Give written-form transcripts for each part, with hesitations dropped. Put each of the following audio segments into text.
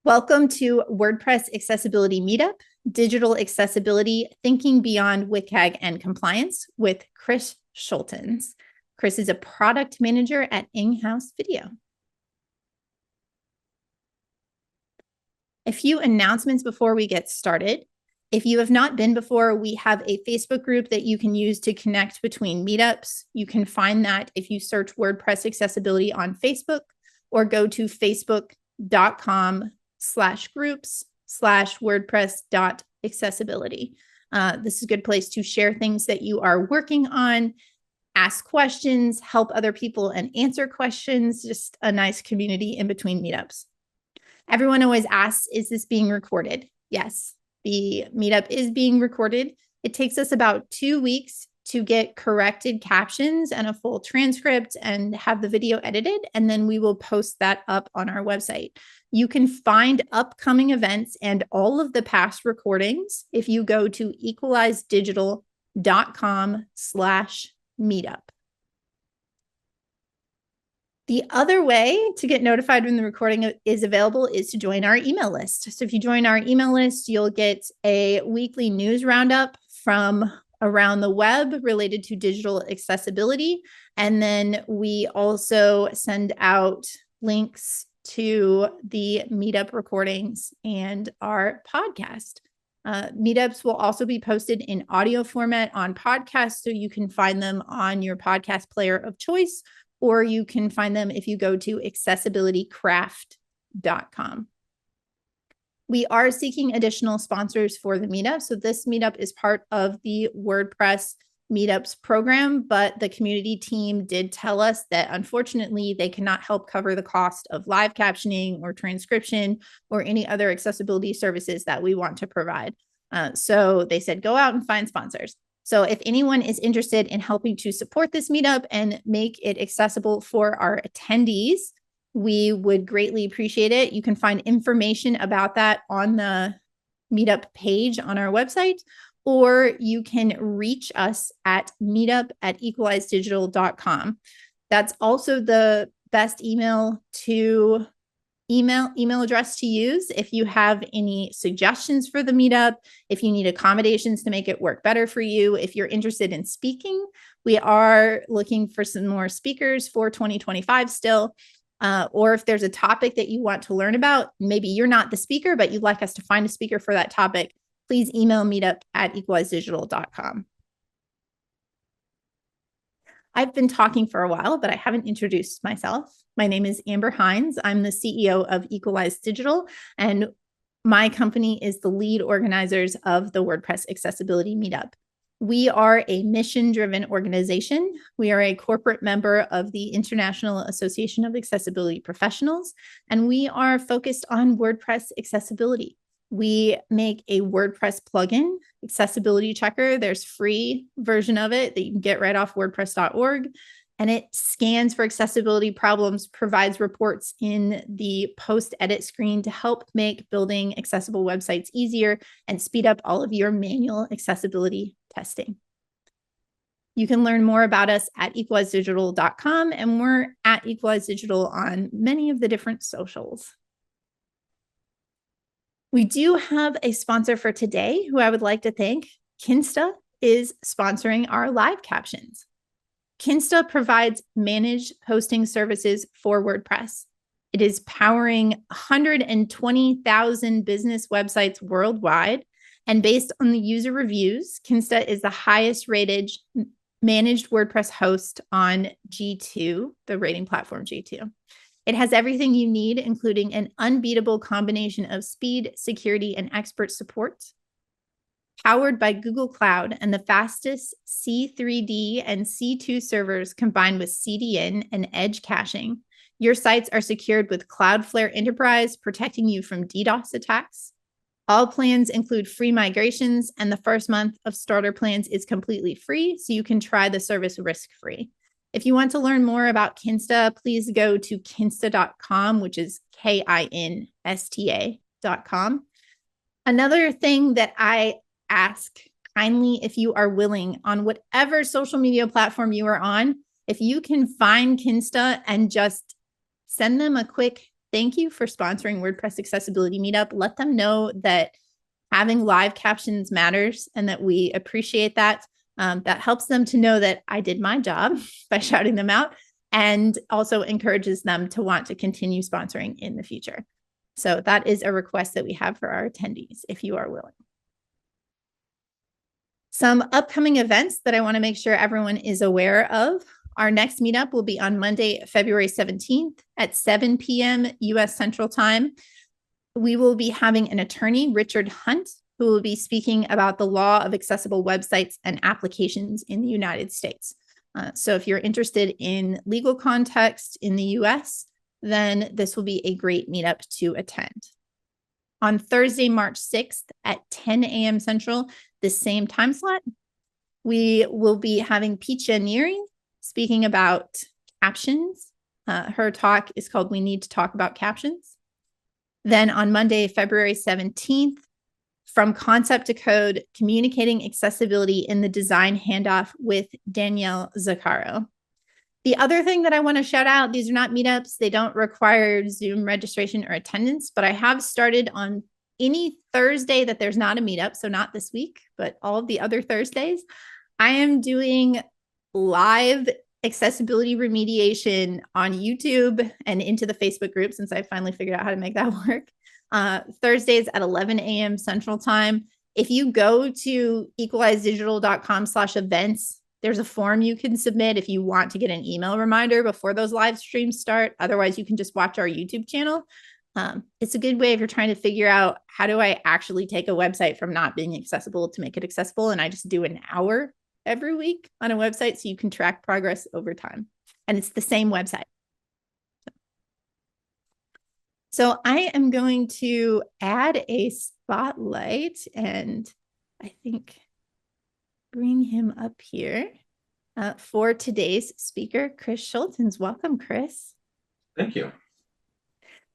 Welcome to WordPress Accessibility Meetup, Digital Accessibility, Thinking Beyond WCAG and Compliance with Chris Scholtens. Chris is a product manager at In-House Video. A few announcements before we get started. If you have not been before, we have a Facebook group that you can use to connect between meetups. You can find that if you search WordPress Accessibility on Facebook or go to facebook.com/groups/wordpress.accessibility. This is a good place to share things that you are working on, ask questions, help other people and answer questions, just a nice community in between meetups. Everyone always asks, is this being recorded? Yes, the meetup is being recorded. It takes us about 2 weeks to get corrected captions and a full transcript and have the video edited, and then we will post that up on our website. You can find upcoming events and all of the past recordings if you go to equalizedigital.com/meetup. The other way to get notified when the recording is available is to join our email list. So if you join our email list, you'll get a weekly news roundup from around the web related to digital accessibility. And then we also send out links to the meetup recordings and our podcast. Meetups will also be posted in audio format on podcasts, so you can find them on your podcast player of choice, or you can find them if you go to accessibilitycraft.com. We are seeking additional sponsors for the meetup. So this meetup is part of the WordPress Meetups program, but the community team did tell us that unfortunately they cannot help cover the cost of live captioning or transcription or any other accessibility services that we want to provide. So they said, go out and find sponsors. So if anyone is interested in helping to support this meetup and make it accessible for our attendees, we would greatly appreciate it. You can find information about that on the meetup page on our website, or you can reach us at meetup@equalizedigital.com. That's also the best email address to use if you have any suggestions for the meetup, if you need accommodations to make it work better for you, if you're interested in speaking. We are looking for some more speakers for 2025 still. Or if there's a topic that you want to learn about, maybe you're not the speaker, but you'd like us to find a speaker for that topic, please email meetup@equalizedigital.com. I've been talking for a while, but I haven't introduced myself. My name is Amber Hines. I'm the CEO of Equalize Digital, and my company is the lead organizers of the WordPress Accessibility Meetup. We are a mission-driven organization. We are a corporate member of the International Association of Accessibility Professionals, and we are focused on WordPress accessibility. We make a WordPress plugin, Accessibility Checker. There's a free version of it that you can get right off WordPress.org, and it scans for accessibility problems, provides reports in the post-edit screen to help make building accessible websites easier and speed up all of your manual accessibility testing. You can learn more about us at equalizedigital.com, and we're at Equalize Digital on many of the different socials. We do have a sponsor for today who I would like to thank. Kinsta is sponsoring our live captions. Kinsta provides managed hosting services for WordPress. It is powering 120,000 business websites worldwide. And based on the user reviews, Kinsta is the highest rated managed WordPress host on G2, the rating platform G2. It has everything you need, including an unbeatable combination of speed, security, and expert support. Powered by Google Cloud and the fastest C3D and C2 servers combined with CDN and edge caching, your sites are secured with Cloudflare Enterprise, protecting you from DDoS attacks. All plans include free migrations, and the first month of starter plans is completely free, so you can try the service risk-free. If you want to learn more about Kinsta, please go to kinsta.com, which is KINSTA.com. Another thing that I ask kindly, if you are willing, on whatever social media platform you are on, if you can find Kinsta and just send them a quick thank you for sponsoring WordPress Accessibility Meetup. Let them know that having live captions matters and that we appreciate that. That helps them to know that I did my job by shouting them out, and also encourages them to want to continue sponsoring in the future. So that is a request that we have for our attendees, if you are willing. Some upcoming events that I want to make sure everyone is aware of. Our next meetup will be on Monday, February 17th at 7 p.m. U.S. Central Time. We will be having an attorney, Richard Hunt, who will be speaking about the law of accessible websites and applications in the United States. So if you're interested in legal context in the US, then this will be a great meetup to attend. On Thursday, March 6th at 10 a.m. Central, the same time slot, we will be having Picha Neary speaking about captions. Her talk is called We Need to Talk About Captions. Then on Monday, February 17th, From Concept to Code, Communicating Accessibility in the Design Handoff with Danielle Zaccaro. The other thing that I want to shout out, these are not meetups. They don't require Zoom registration or attendance, but I have started on any Thursday that there's not a meetup, so not this week, but all of the other Thursdays, I am doing live accessibility remediation on YouTube and into the Facebook group, since I finally figured out how to make that work. Thursdays at 11 a.m. Central Time. If you go to equalizedigital.com/events, there's a form you can submit if you want to get an email reminder before those live streams start. Otherwise, you can just watch our YouTube channel. It's a good way if you're trying to figure out, how do I actually take a website from not being accessible to make it accessible? And I just do an hour every week on a website so you can track progress over time. And it's the same website. So I am going to add a spotlight and I think bring him up here for today's speaker, Chris Scholtens. Welcome, Chris. Thank you.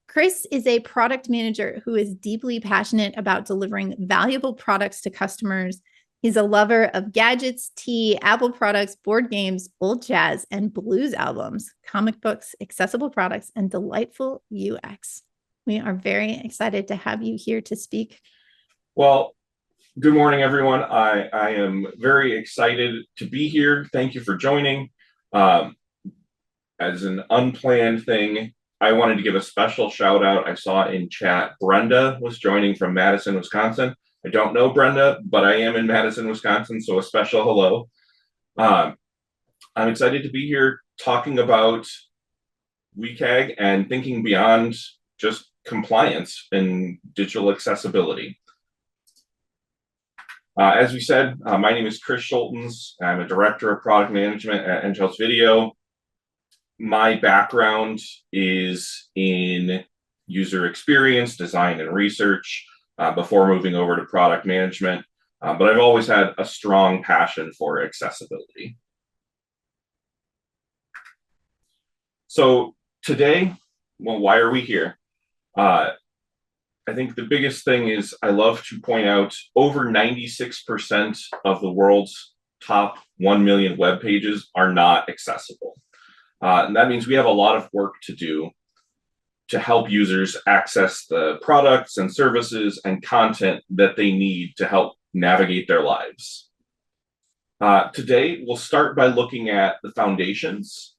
Chris is a product manager who is deeply passionate about delivering valuable products to customers. He's a lover of gadgets, tea, Apple products, board games, old jazz, and blues albums, comic books, accessible products, and delightful UX. We are very excited to have you here to speak. Well, good morning, everyone. I am very excited to be here. Thank you for joining. As an unplanned thing, I wanted to give a special shout out. I saw in chat, Brenda was joining from Madison, Wisconsin. I don't know Brenda, but I am in Madison, Wisconsin, so a special hello. I'm excited to be here talking about WCAG and thinking beyond just compliance and digital accessibility. As we said, my name is Chris Scholtens. I'm a director of product management at Enghouse Video. My background is in user experience, design, and research before moving over to product management. But I've always had a strong passion for accessibility. So today, well, why are we here? I think the biggest thing is I love to point out over 96% of the world's top 1 million web pages are not accessible. And that means we have a lot of work to do to help users access the products and services and content that they need to help navigate their lives. Today, we'll start by looking at the foundations.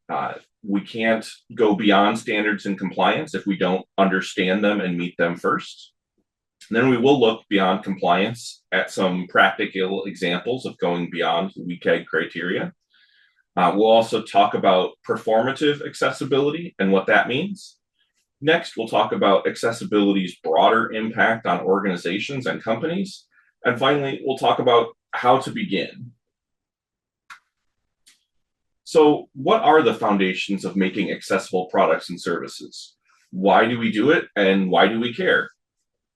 We can't go beyond standards and compliance if we don't understand them and meet them first. And then we will look beyond compliance at some practical examples of going beyond the WCAG criteria. We'll also talk about performative accessibility and what that means. Next, we'll talk about accessibility's broader impact on organizations and companies. And finally, we'll talk about how to begin. So what are the foundations of making accessible products and services? Why do we do it, and why do we care?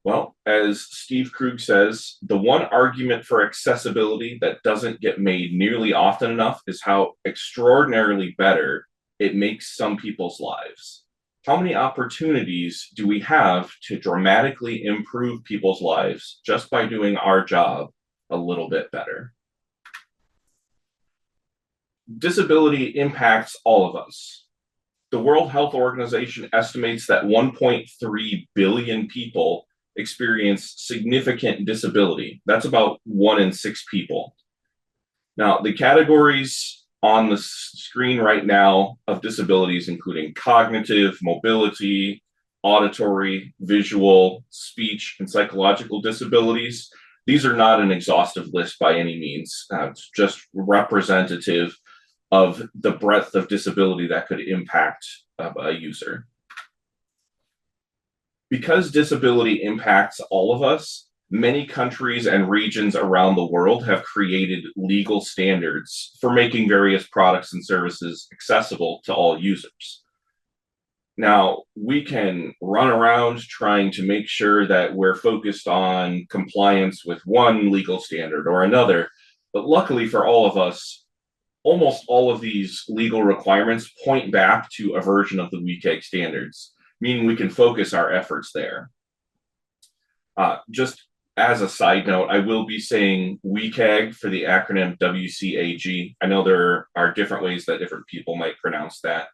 Well, as Steve Krug says, the one argument for accessibility that doesn't get made nearly often enough is how extraordinarily better it makes some people's lives. How many opportunities do we have to dramatically improve people's lives just by doing our job a little bit better? Disability impacts all of us. The World Health Organization estimates that 1.3 billion people experience significant disability. That's about 1 in 6 people. Now, the categories on the screen right now of disabilities, including cognitive, mobility, auditory, visual, speech, and psychological disabilities, these are not an exhaustive list by any means. It's just representative of the breadth of disability that could impact a user. Because disability impacts all of us, many countries and regions around the world have created legal standards for making various products and services accessible to all users. Now, we can run around trying to make sure that we're focused on compliance with one legal standard or another, but luckily for all of us, almost all of these legal requirements point back to a version of the WCAG standards, meaning we can focus our efforts there. Just as a side note, I will be saying WCAG for the acronym WCAG. I know there are different ways that different people might pronounce that,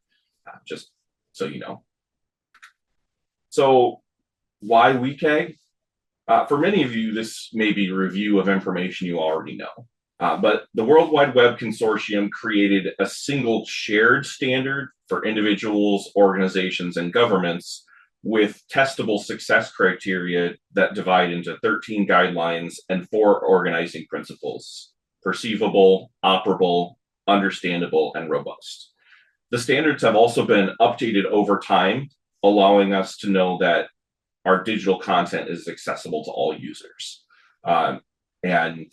just so you know. So why WCAG? For many of you, this may be a review of information you already know. But the World Wide Web Consortium created a single shared standard for individuals, organizations, and governments with testable success criteria that divide into 13 guidelines and 4 organizing principles: perceivable, operable, understandable, and robust. The standards have also been updated over time, allowing us to know that our digital content is accessible to all users. And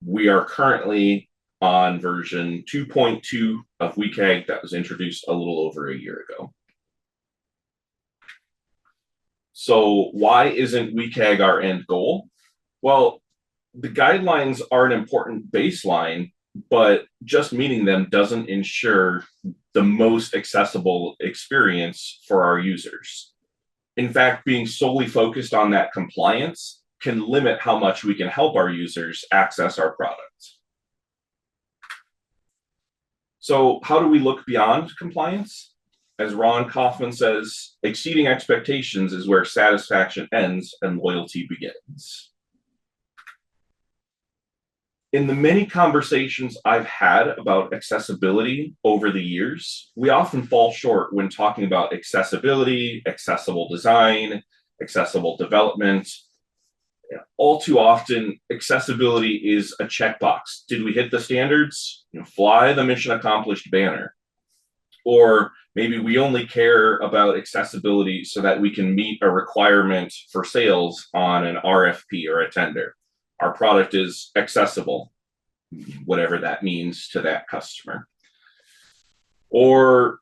we are currently on version 2.2 of WCAG that was introduced a little over a year ago. So why isn't WCAG our end goal? Well, the guidelines are an important baseline, but just meeting them doesn't ensure the most accessible experience for our users. In fact, being solely focused on that compliance can limit how much we can help our users access our products. So how do we look beyond compliance? As Ron Kaufman says, exceeding expectations is where satisfaction ends and loyalty begins. In the many conversations I've had about accessibility over the years, we often fall short when talking about accessibility, accessible design, accessible development. All too often, accessibility is a checkbox. Did we hit the standards? Fly the mission accomplished banner. Or maybe we only care about accessibility so that we can meet a requirement for sales on an RFP or a tender. Our product is accessible, whatever that means to that customer. Or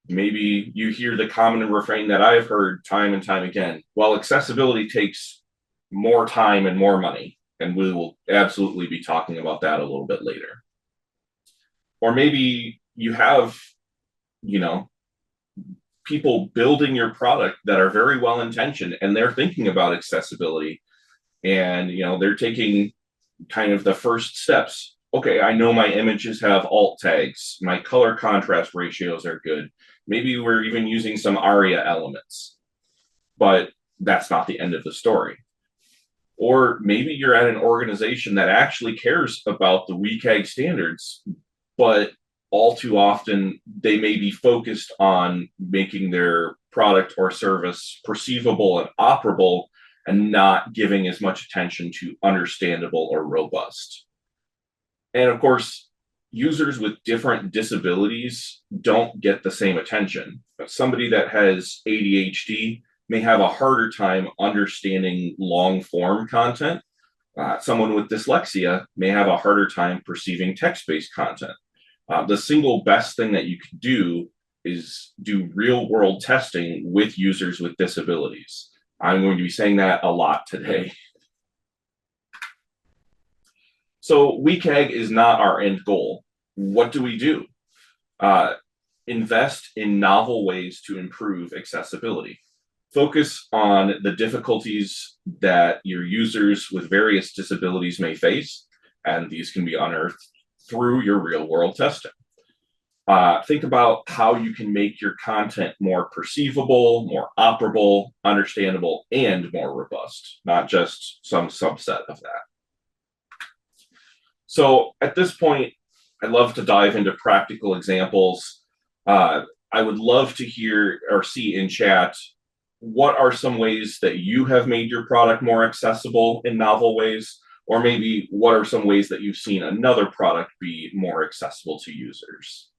maybe you hear the common refrain that I've heard time and time again: well, accessibility takes more time and more money. And we will absolutely be talking about that a little bit later. Or maybe you have, people building your product that are very well intentioned and they're thinking about accessibility, and they're taking kind of the first steps. Okay, I know my images have alt tags, my color contrast ratios are good, maybe we're even using some ARIA elements, but that's not the end of the story. Or maybe you're at an organization that actually cares about the WCAG standards, but all too often they may be focused on making their product or service perceivable and operable and not giving as much attention to understandable or robust. And of course, users with different disabilities don't get the same attention. Somebody that has ADHD may have a harder time understanding long form content. Someone with dyslexia may have a harder time perceiving text-based content. The single best thing that you can do is do real world testing with users with disabilities. I'm going to be saying that a lot today. So WCAG is not our end goal. What do we do? Invest in novel ways to improve accessibility. Focus on the difficulties that your users with various disabilities may face, and these can be unearthed through your real world testing. Think about how you can make your content more perceivable, more operable, understandable, and more robust, not just some subset of that. So at this point, I'd love to dive into practical examples. I would love to hear or see in chat, what are some ways that you have made your product more accessible in novel ways? Or maybe what are some ways that you've seen another product be more accessible to users?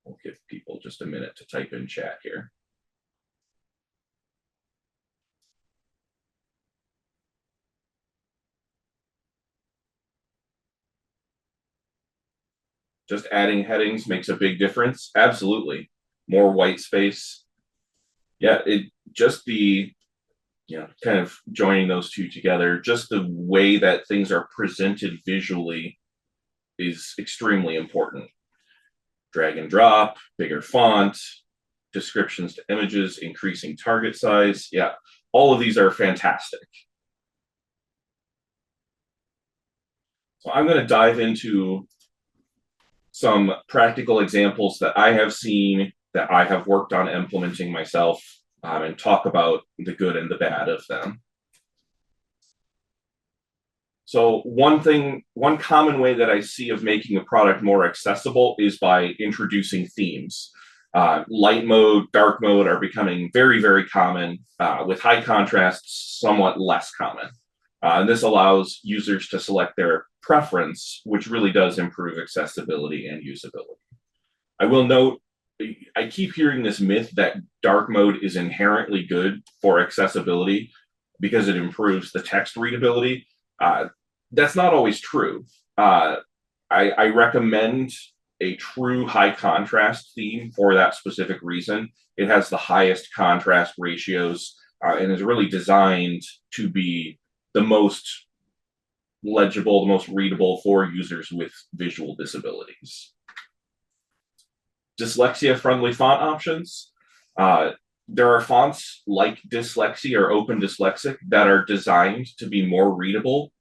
We'll give people just a minute to type in chat here. Just adding headings makes a big difference. Absolutely. More white space. Yeah, it just the, kind of joining those two together, just the way that things are presented visually is extremely important. Drag and drop, bigger font, descriptions to images, increasing target size. Yeah, all of these are fantastic. So I'm going to dive into some practical examples that I have seen, that I have worked on implementing myself, and talk about the good and the bad of them. So one common way that I see of making a product more accessible is by introducing themes. Light mode, dark mode are becoming very, very common, with high contrast, somewhat less common. And this allows users to select their preference, which really does improve accessibility and usability. I will note, I keep hearing this myth that dark mode is inherently good for accessibility because it improves the text readability. That's not always true. I recommend a true high contrast theme for that specific reason. It has the highest contrast ratios, and is really designed to be the most legible, the most readable for users with visual disabilities. Dyslexia-friendly font options. There are fonts like Dyslexia or Open Dyslexic that are designed to be more readable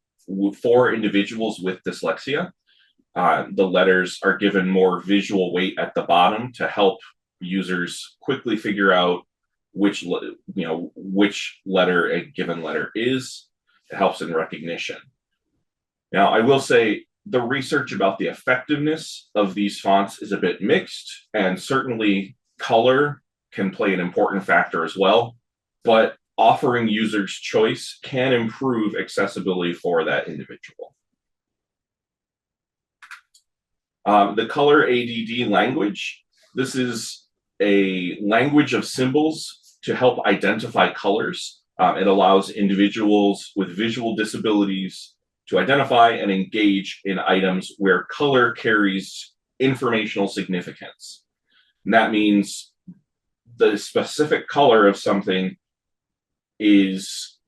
for individuals with dyslexia. The letters are given more visual weight at the bottom to help users quickly figure out which letter a given letter is. It helps in recognition. Now, I will say the research about the effectiveness of these fonts is a bit mixed, and certainly color can play an important factor as well, but offering users choice can improve accessibility for that individual. The color ADD language. This is a language of symbols to help identify colors. It allows individuals with visual disabilities to identify and engage in items where color carries informational significance. And that means the specific color of something is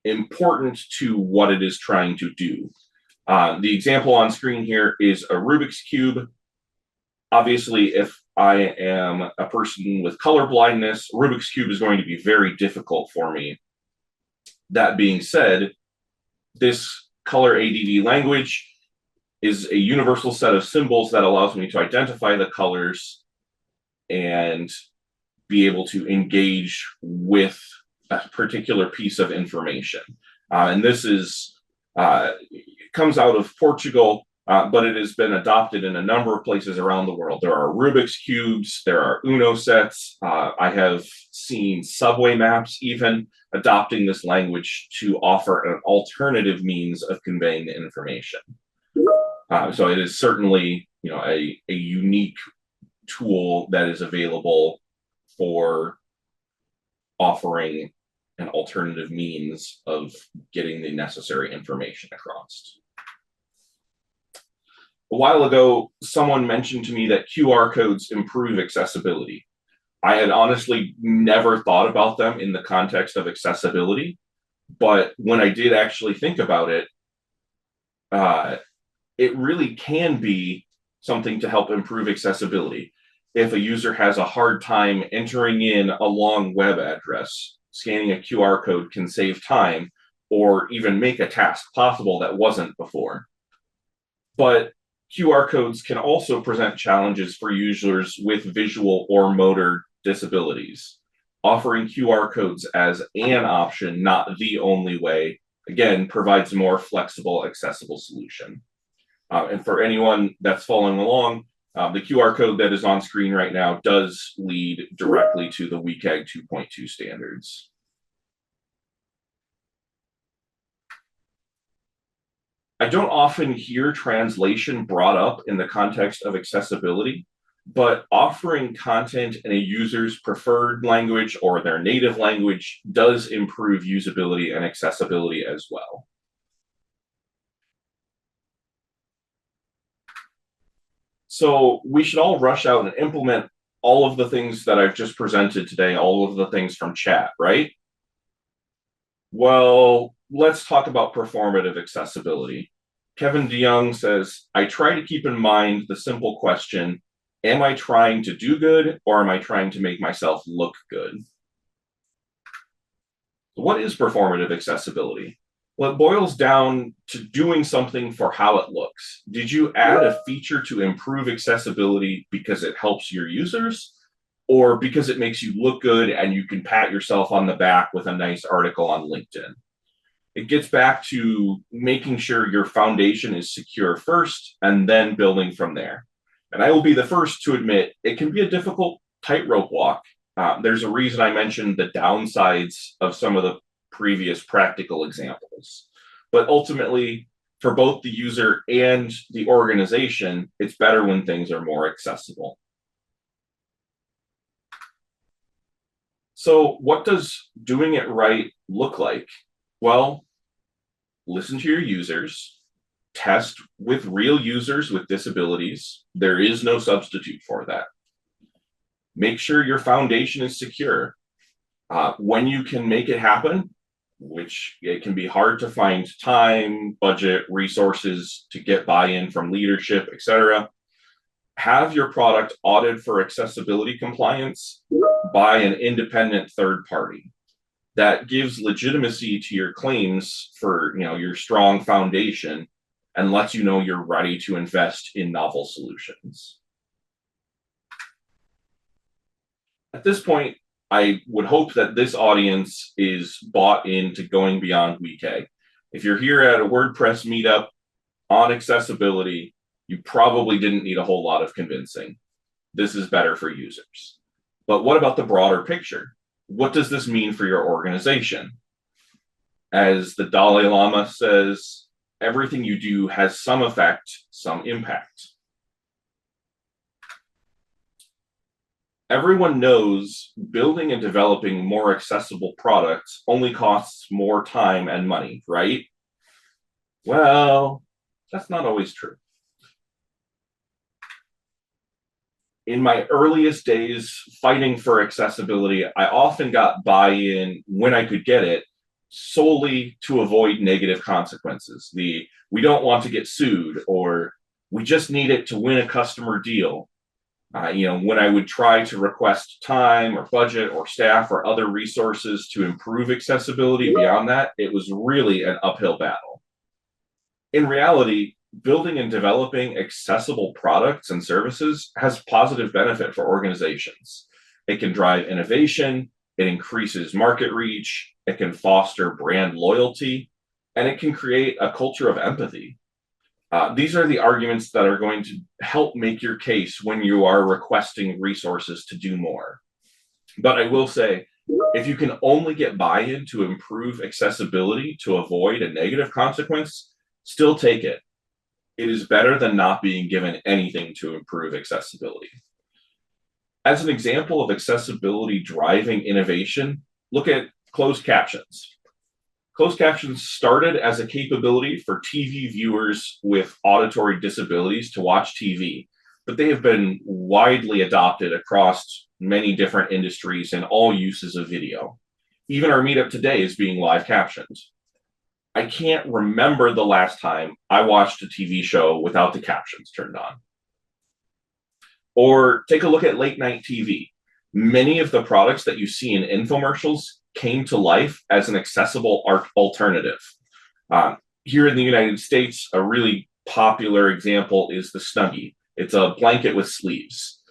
important to what it is trying to do. The example on screen here is a Rubik's Cube. Obviously, if I am a person with color blindness, Rubik's Cube is going to be very difficult for me. That being said, this color ADD language is a universal set of symbols that allows me to identify the colors and be able to engage with a particular piece of information. And this is comes out of Portugal, but it has been adopted in a number of places around the world. There are Rubik's Cubes, there are Uno sets. I have seen subway maps even adopting this language to offer an alternative means of conveying the information. So it is certainly, a unique tool that is available for offering an alternative means of getting the necessary information across. A while ago, someone mentioned to me that QR codes improve accessibility. I had honestly never thought about them in the context of accessibility, but when I did actually think about it, it really can be something to help improve accessibility. If a user has a hard time entering in a long web address, scanning a QR code can save time or even make a task possible that wasn't before. But QR codes can also present challenges for users with visual or motor disabilities. Offering QR codes as an option, not the only way, again, provides a more flexible, accessible solution. And for anyone that's following along, the QR code that is on screen right now does lead directly to the WCAG 2.2 standards. I don't often hear translation brought up in the context of accessibility, but offering content in a user's preferred language or their native language does improve usability and accessibility as well. So we should all rush out and implement all of the things that I've just presented today, all of the things from chat, right? Well, let's talk about performative accessibility. Kevin DeYoung says, I try to keep in mind the simple question, am I trying to do good or am I trying to make myself look good? What is performative accessibility? Well, it boils down to doing something for how it looks. Did you add a feature to improve accessibility because it helps your users, or because it makes you look good and you can pat yourself on the back with a nice article on LinkedIn? It gets back to making sure your foundation is secure first and then building from there. And I will be the first to admit it can be a difficult tightrope walk. There's a reason I mentioned the downsides of some of the previous practical examples. But ultimately, for both the user and the organization, it's better when things are more accessible. So what does doing it right look like? Well, listen to your users, test with real users with disabilities. There is no substitute for that. Make sure your foundation is secure. When you can make it happen, which it can be hard to find time, budget, resources to get buy-in from leadership, etc., have your product audited for accessibility compliance by an independent third party. That gives legitimacy to your claims for your strong foundation and lets you know you're ready to invest in novel solutions. At this point, I would hope that this audience is bought into going beyond WCAG. If you're here at a WordPress meetup on accessibility, you probably didn't need a whole lot of convincing. This is better for users. But what about the broader picture? What does this mean for your organization? As the Dalai Lama says, everything you do has some effect, some impact. Everyone knows building and developing more accessible products only costs more time and money, right? Well, that's not always true. In my earliest days fighting for accessibility, I often got buy-in when I could get it solely to avoid negative consequences. We don't want to get sued, or we just need it to win a customer deal. When I would try to request time or budget or staff or other resources to improve accessibility beyond that, it was really an uphill battle. In reality, building and developing accessible products and services has positive benefit for organizations. It can drive innovation, it increases market reach, it can foster brand loyalty, and it can create a culture of empathy. These are the arguments that are going to help make your case when you are requesting resources to do more. But I will say, if you can only get buy-in to improve accessibility to avoid a negative consequence, still take it. It is better than not being given anything to improve accessibility. As an example of accessibility driving innovation, look at closed captions. Closed captions started as a capability for TV viewers with auditory disabilities to watch TV, but they have been widely adopted across many different industries and all uses of video. Even our meetup today is being live captioned. I can't remember the last time I watched a TV show without the captions turned on. Or take a look at late night TV. Many of the products that you see in infomercials came to life as an accessible alternative. Here in the United States, a really popular example is the Snuggie. It's a blanket with sleeves.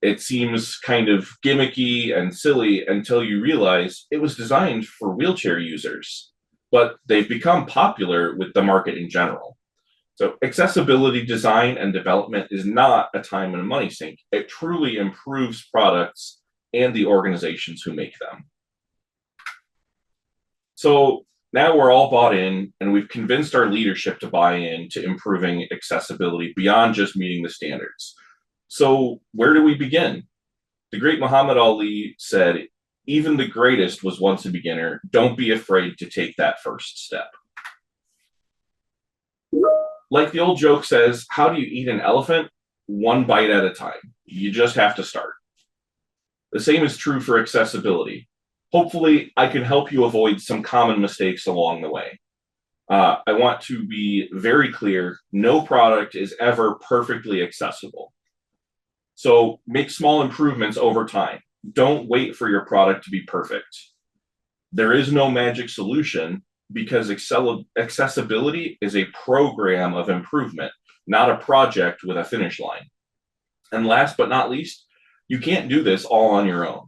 It seems kind of gimmicky and silly until you realize it was designed for wheelchair users, but they've become popular with the market in general. So accessibility design and development is not a time and a money sink. It truly improves products and the organizations who make them. So now we're all bought in, and we've convinced our leadership to buy in to improving accessibility beyond just meeting the standards. So where do we begin? The great Muhammad Ali said, even the greatest was once a beginner. Don't be afraid to take that first step. Like the old joke says, how do you eat an elephant? One bite at a time. You just have to start. The same is true for accessibility. Hopefully, I can help you avoid some common mistakes along the way. I want to be very clear, no product is ever perfectly accessible. So make small improvements over time. Don't wait for your product to be perfect. There is no magic solution because accessibility is a program of improvement, not a project with a finish line. And last but not least, you can't do this all on your own.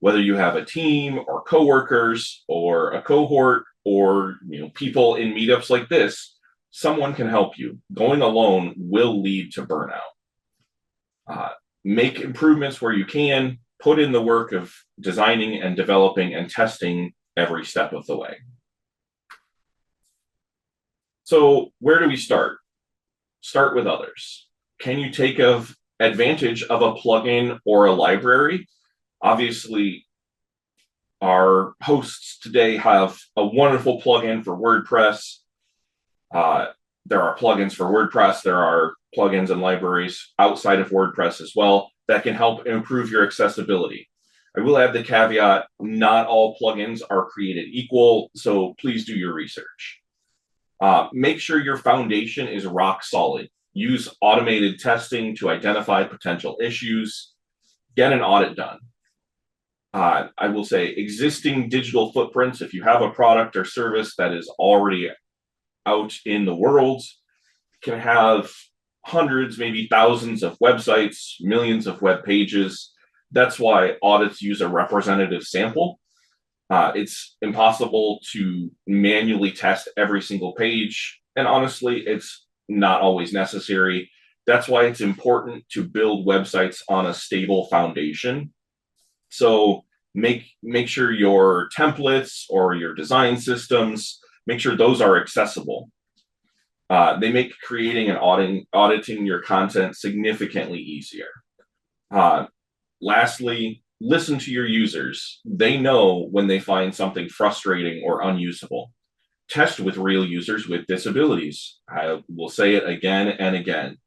Whether you have a team or coworkers or a cohort or people in meetups like this, someone can help you. Going alone will lead to burnout. Make improvements where you can, put in the work of designing and developing and testing every step of the way. So where do we start? Start with others. Can you take advantage of a plugin or a library? Obviously, our hosts today have a wonderful plugin for WordPress. There are plugins for WordPress. There are plugins and libraries outside of WordPress as well that can help improve your accessibility. I will add the caveat, not all plugins are created equal, so please do your research. Make sure your foundation is rock solid. Use automated testing to identify potential issues. Get an audit done. I will say existing digital footprints, if you have a product or service that is already out in the world, can have hundreds, maybe thousands of websites, millions of web pages. That's why audits use a representative sample. It's impossible to manually test every single page, and honestly, it's not always necessary. That's why it's important to build websites on a stable foundation. So make sure your templates or your design systems, make sure those are accessible. They make creating and auditing your content significantly easier. Lastly, listen to your users. They know when they find something frustrating or unusable. Test with real users with disabilities. I will say it again and again.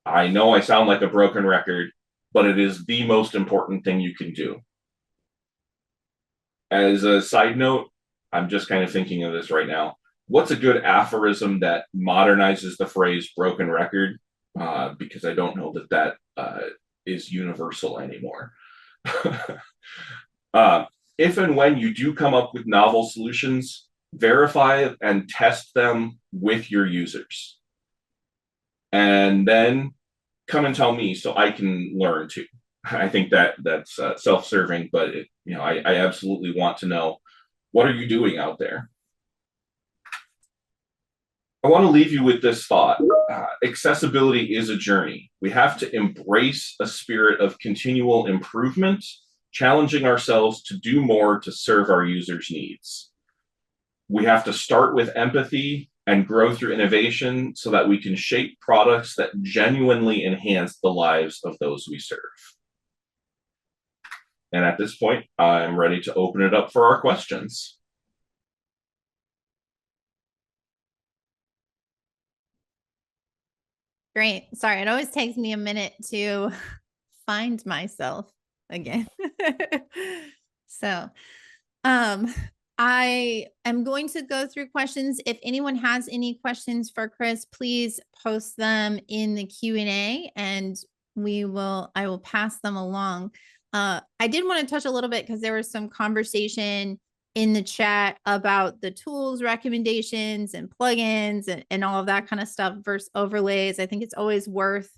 I know I sound like a broken record, but it is the most important thing you can do. As a side note, I'm just kind of thinking of this right now. What's a good aphorism that modernizes the phrase broken record? Because I don't know that is universal anymore. If and when you do come up with novel solutions, verify and test them with your users. And then come and tell me so I can learn too. I think that's self-serving, but I absolutely want to know, what are you doing out there? I want to leave you with this thought. Accessibility is a journey. We have to embrace a spirit of continual improvement, challenging ourselves to do more to serve our users' needs. We have to start with empathy and grow through innovation so that we can shape products that genuinely enhance the lives of those we serve. And at this point, I'm ready to open it up for our questions. Great. Sorry, it always takes me a minute to find myself again. So, I am going to go through questions. If anyone has any questions for Chris, please post them in the Q&A and I will pass them along. I did want to touch a little bit because there was some conversation in the chat about the tools recommendations and plugins and all of that kind of stuff versus overlays. I think it's always worth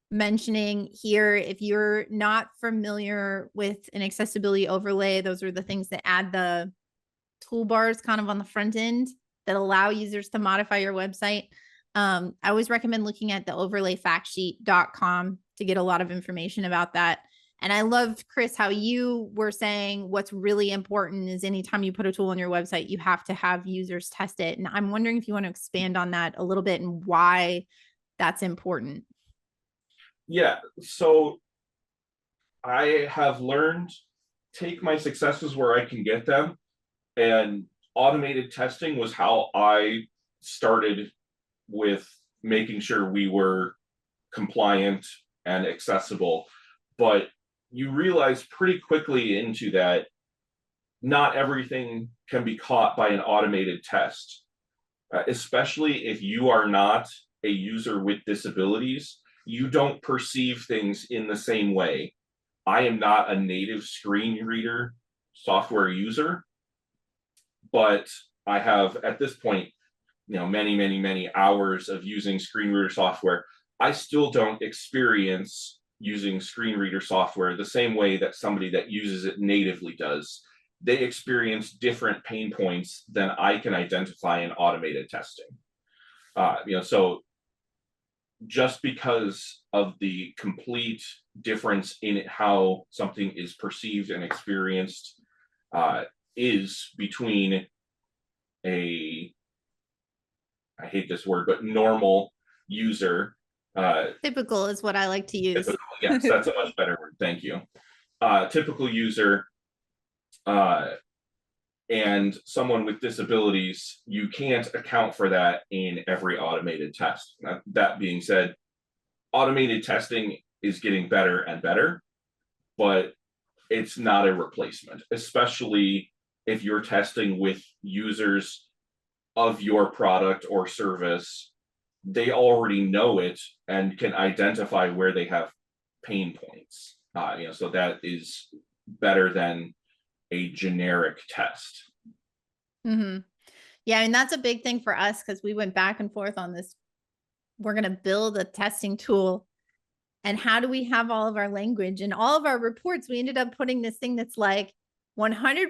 mentioning here, if you're not familiar with an accessibility overlay, those are the things that add the toolbars kind of on the front end that allow users to modify your website. I always recommend looking at the overlayfactsheet.com to get a lot of information about that. And I loved, Chris, how you were saying what's really important is anytime you put a tool on your website, you have to have users test it. And I'm wondering if you want to expand on that a little bit and why that's important. Yeah, so I have learned take my successes where I can get them, and automated testing was how I started with making sure we were compliant and accessible. But you realize pretty quickly into that not everything can be caught by an automated test, especially if you are not a user with disabilities. You don't perceive things in the same way. I am not a native screen reader software user, but I have at this point, many hours of using screen reader software. I still don't experience using screen reader software the same way that somebody that uses it natively does. They experience different pain points than I can identify in automated testing. So just because of the complete difference in how something is perceived and experienced is between I hate this word, but normal user. Typical is what I like to use. Typical, yes, that's a much better word. Thank you. Typical user and someone with disabilities, you can't account for that in every automated test. That being said, automated testing is getting better and better, but it's not a replacement, especially if you're testing with users of your product or service. They already know it and can identify where they have pain points. So that is better than a generic test. Mm-hmm. Yeah, and that's a big thing for us because we went back and forth on this. We're going to build a testing tool. And how do we have all of our language and all of our reports? We ended up putting this thing that's like 100%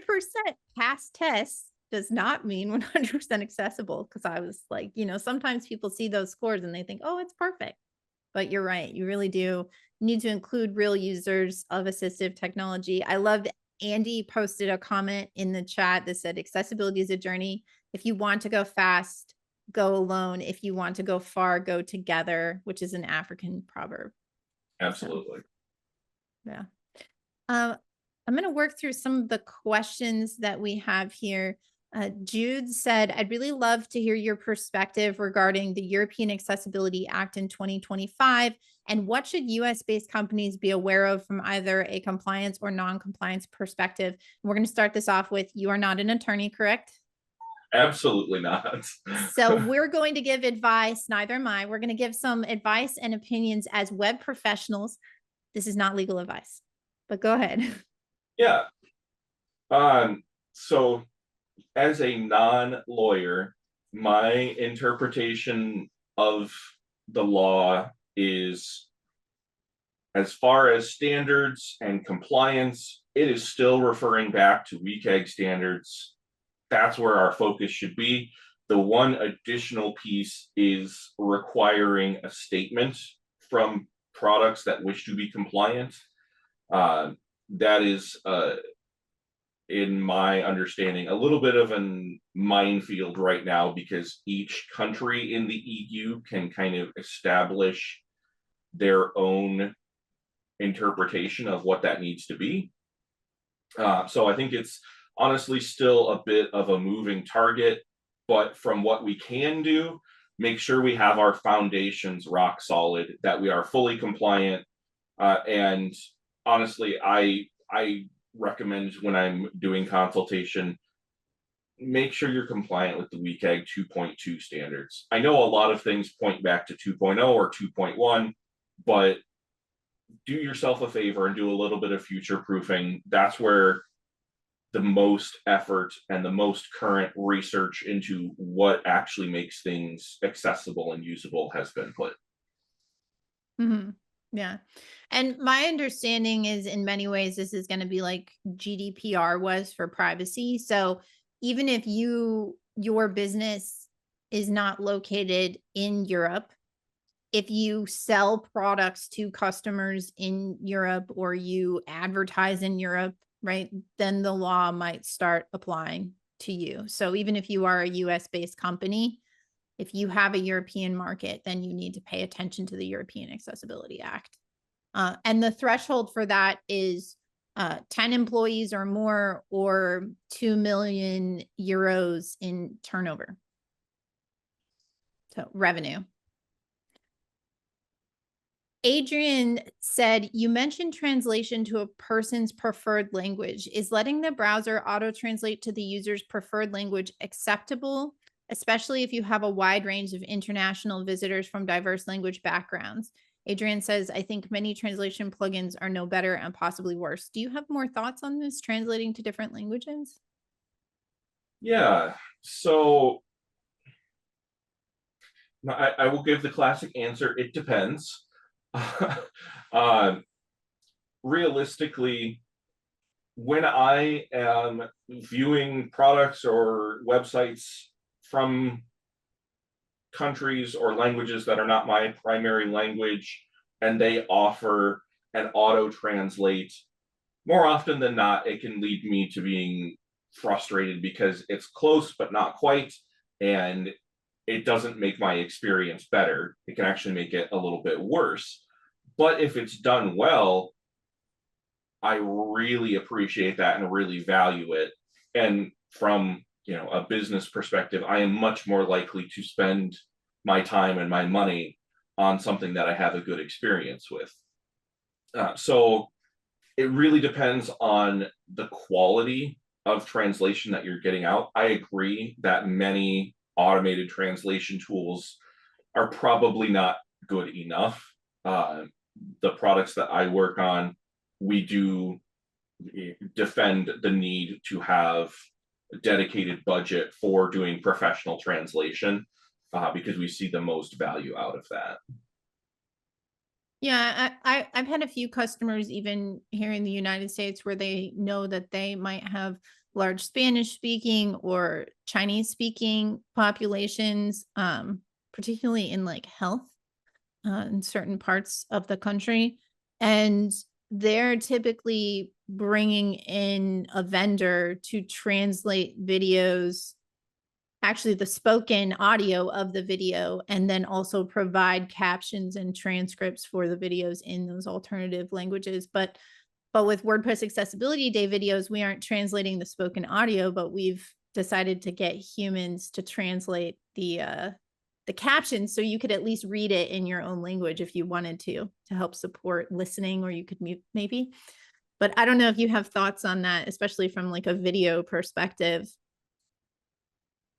pass tests does not mean 100% accessible. Because I was like, sometimes people see those scores and they think, oh, it's perfect. But you're right. You really do need to include real users of assistive technology. I loved Andy posted a comment in the chat that said accessibility is a journey. If you want to go fast, go alone. If you want to go far, go together, which is an African proverb. Absolutely. So, yeah. I'm going to work through some of the questions that we have here. Jude said, I'd really love to hear your perspective regarding the European Accessibility Act in 2025 and what should US-based companies be aware of from either a compliance or non-compliance perspective. We're going to start this off with, you are not an attorney, correct? Absolutely not. So we're going to give advice, neither am I. We're going to give some advice and opinions as web professionals. This is not legal advice, but go ahead. Yeah. So as a non-lawyer, my interpretation of the law is, as far as standards and compliance, it is still referring back to WCAG standards. That's where our focus should be. The one additional piece is requiring a statement from products that wish to be compliant. That is, in my understanding, a little bit of a minefield right now because each country in the EU can kind of establish their own interpretation of what that needs to be. So I think it's honestly still a bit of a moving target, but from what we can do, make sure we have our foundations rock solid, that we are fully compliant. And honestly, I recommend when I'm doing consultation, make sure you're compliant with the WCAG 2.2 standards. I know a lot of things point back to 2.0 or 2.1, but do yourself a favor and do a little bit of future proofing. That's where the most effort and the most current research into what actually makes things accessible and usable has been put. Mhm. Yeah. And my understanding is in many ways, this is going to be like GDPR was for privacy. So even if your business is not located in Europe, if you sell products to customers in Europe or you advertise in Europe, right, then the law might start applying to you. So even if you are a US based company, if you have a European market, then you need to pay attention to the European Accessibility Act. And the threshold for that is 10 employees or more, or 2 million euros in turnover. So revenue. Adrian said, you mentioned translation to a person's preferred language. Is letting the browser auto-translate to the user's preferred language acceptable, especially if you have a wide range of international visitors from diverse language backgrounds? Adrian says, I think many translation plugins are no better and possibly worse. Do you have more thoughts on this, translating to different languages? Yeah. So I will give the classic answer. It depends. uh, Realistically, when I am viewing products or websites from countries or languages that are not my primary language, and they offer an auto translate, more often than not, it can lead me to being frustrated because it's close but not quite, and it doesn't make my experience better. It can actually make it a little bit worse. But if it's done well, I really appreciate that and really value it. And from a business perspective, I am much more likely to spend my time and my money on something that I have a good experience with. So it really depends on the quality of translation that you're getting out. I agree that many automated translation tools are probably not good enough. The products that I work on, we do defend the need to have a dedicated budget for doing professional translation because we see the most value out of that. Yeah, I've had a few customers even here in the United States where they know that they might have large Spanish speaking or Chinese speaking populations, particularly in like health in certain parts of the country. And they're typically bringing in a vendor to translate videos, actually the spoken audio of the video, and then also provide captions and transcripts for the videos in those alternative languages. But with WordPress Accessibility Day videos, we aren't translating the spoken audio, but we've decided to get humans to translate the captions, so you could at least read it in your own language if you wanted to help support listening, or you could mute maybe. But I don't know if you have thoughts on that, especially from like a video perspective.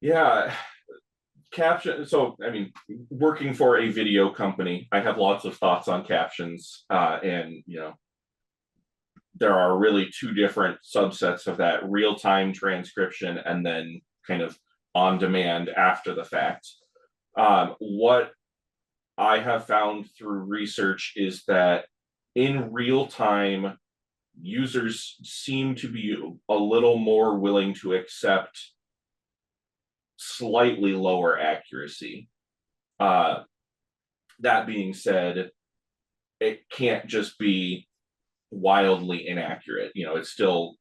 Yeah, caption. So, I mean, working for a video company, I have lots of thoughts on captions, and there are really two different subsets of that: real-time transcription and then kind of on demand after the fact. What I have found through research is that in real time, users seem to be a little more willing to accept slightly lower accuracy. Uh, that being said, it can't just be wildly inaccurate. It's still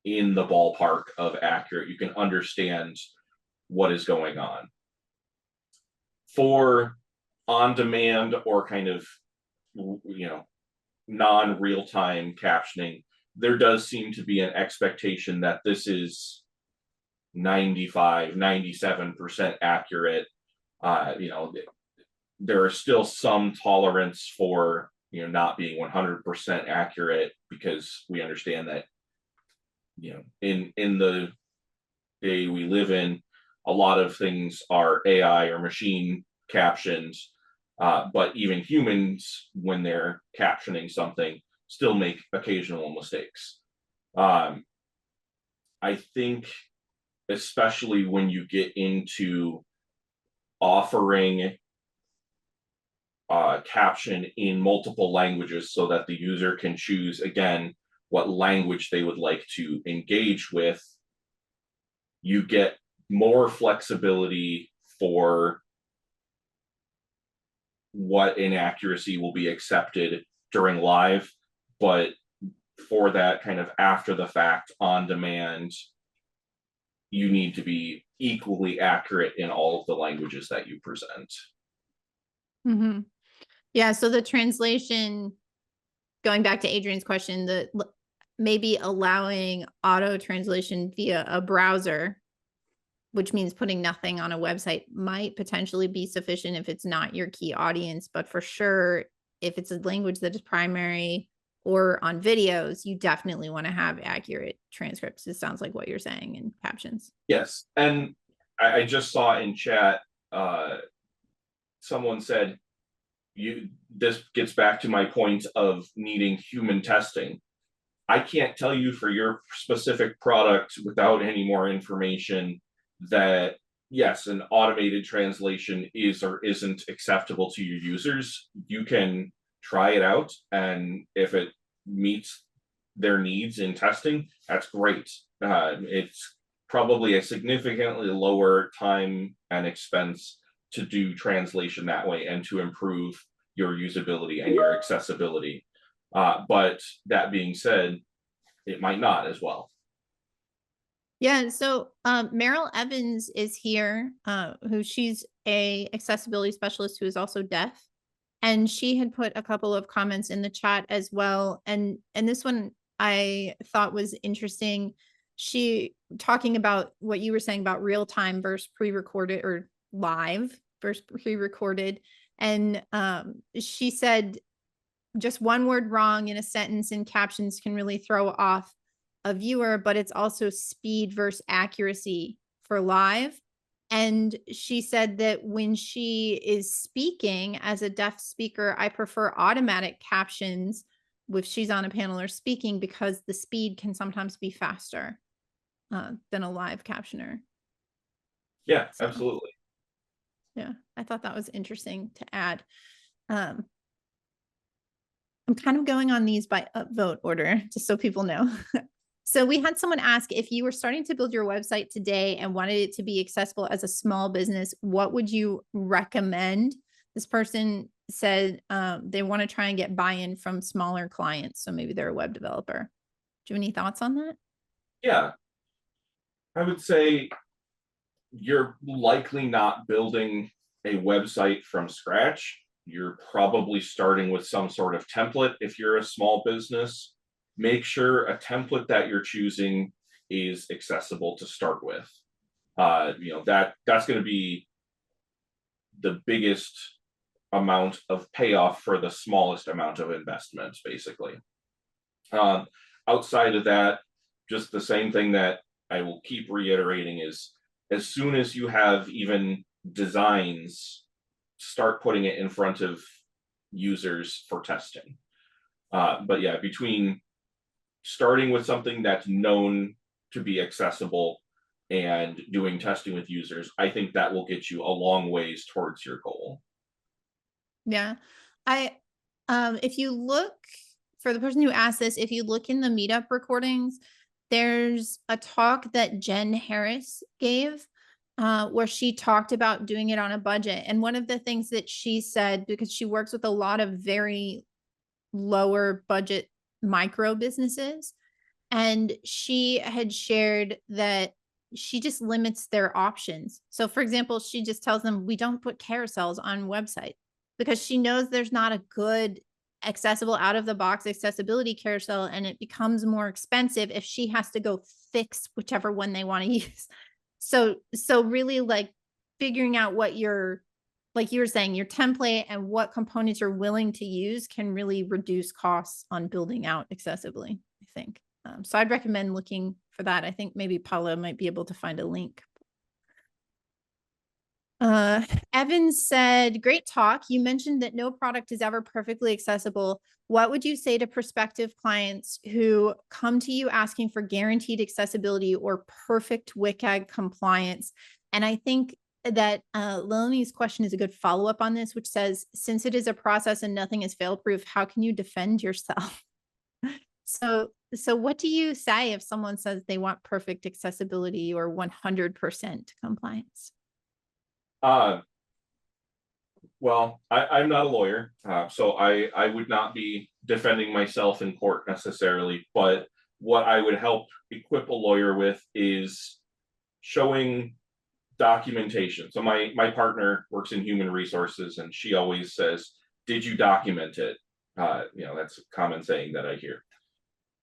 in the ballpark of accurate. You can understand what is going on. For on demand or kind of non real time captioning, there does seem to be an expectation that this is 95, 97% accurate. There are still some tolerance for not being 100% accurate, because we understand that in the day we live in, a lot of things are AI or machine captioned, But even humans, when they're captioning something, still make occasional mistakes. I think, especially when you get into offering caption in multiple languages so that the user can choose, again, what language they would like to engage with, you get more flexibility for what inaccuracy will be accepted during live, but for that kind of after the fact, on demand, you need to be equally accurate in all of the languages that you present. Mm-hmm. Yeah. So the translation, going back to Adrian's question, maybe allowing auto translation via a browser, which means putting nothing on a website, might potentially be sufficient if it's not your key audience. But for sure, if it's a language that is primary or on videos, you definitely want to have accurate transcripts. It sounds like what you're saying in captions. Yes. And I just saw in chat, someone said, this gets back to my point of needing human testing. I can't tell you for your specific product without any more information that yes, an automated translation is or isn't acceptable to your users. You can try it out, and if it meets their needs in testing, that's great. It's probably a significantly lower time and expense to do translation that way and to improve your usability and your accessibility. But that being said, it might not as well. Yeah. So Meryl Evans is here, she's a accessibility specialist who is also deaf. And she had put a couple of comments in the chat as well. And this one I thought was interesting. She talking about what you were saying about real time versus pre-recorded, or live versus pre-recorded. And she said just one word wrong in a sentence in captions can really throw off a viewer, but it's also speed versus accuracy for live. And she said that when she is speaking as a deaf speaker, I prefer automatic captions if she's on a panel or speaking, because the speed can sometimes be faster than a live captioner. Yeah, so, absolutely. Yeah, I thought that was interesting to add. I'm kind of going on these by upvote order, just so people know. So we had someone ask, if you were starting to build your website today and wanted it to be accessible as a small business, what would you recommend? This person said they want to try and get buy-in from smaller clients. So maybe they're a web developer. Do you have any thoughts on that? Yeah, I would say you're likely not building a website from scratch. You're probably starting with some sort of template if you're a small business. Make sure a template that you're choosing is accessible to start with. That's going to be the biggest amount of payoff for the smallest amount of investment, basically. Outside of that, just the same thing that I will keep reiterating is, as soon as you have even designs, start putting it in front of users for testing. But yeah, between starting with something that's known to be accessible and doing testing with users, I think that will get you a long ways towards your goal. Yeah. If you look, for the person who asked this, if you look in the Meetup recordings, there's a talk that Jen Harris gave where she talked about doing it on a budget. And one of the things that she said, because she works with a lot of very lower budget micro businesses, and she had shared that she just limits their options. So for example, she just tells them, we don't put carousels on website, because she knows there's not a good accessible out of the box accessibility carousel, and it becomes more expensive if she has to go fix whichever one they want to use. So really, like, figuring out what like you were saying, your template and what components you're willing to use can really reduce costs on building out accessibly, I think. So I'd recommend looking for that. I think maybe Paula might be able to find a link. Evan said, great talk. You mentioned that no product is ever perfectly accessible. What would you say to prospective clients who come to you asking for guaranteed accessibility or perfect WCAG compliance? And I think that Leonie's question is a good follow-up on this, which says, since it is a process and nothing is fail-proof, how can you defend yourself? So what do you say if someone says they want perfect accessibility or 100% compliance? Well, I'm not a lawyer, so I would not be defending myself in court necessarily. But what I would help equip a lawyer with is showing documentation. So my partner works in human resources, and she always says, "Did you document it?" That's a common saying that I hear.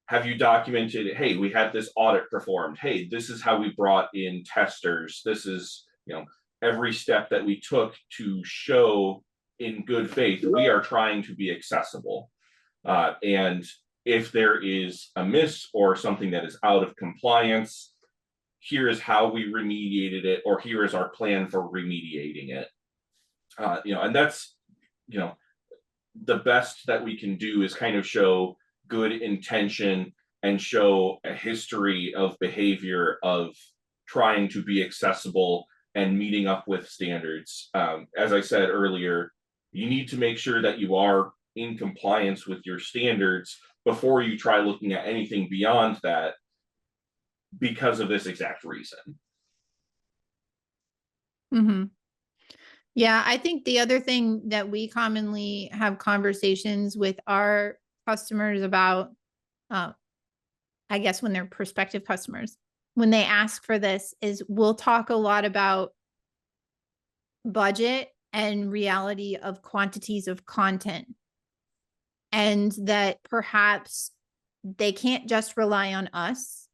Have you documented, hey, we had this audit performed. Hey, this is how we brought in testers. This is, every step that we took to show in good faith, we are trying to be accessible. And if there is a miss or something that is out of compliance, here is how we remediated it, or here is our plan for remediating it. And that's, the best that we can do is kind of show good intention and show a history of behavior of trying to be accessible and meeting up with standards. As I said earlier, you need to make sure that you are in compliance with your standards before you try looking at anything beyond that, because of this exact reason. Mm-hmm. Yeah, I think the other thing that we commonly have conversations with our customers about, I guess when they're prospective customers, when they ask for this, is we'll talk a lot about budget and reality of quantities of content, and that perhaps they can't just rely on us.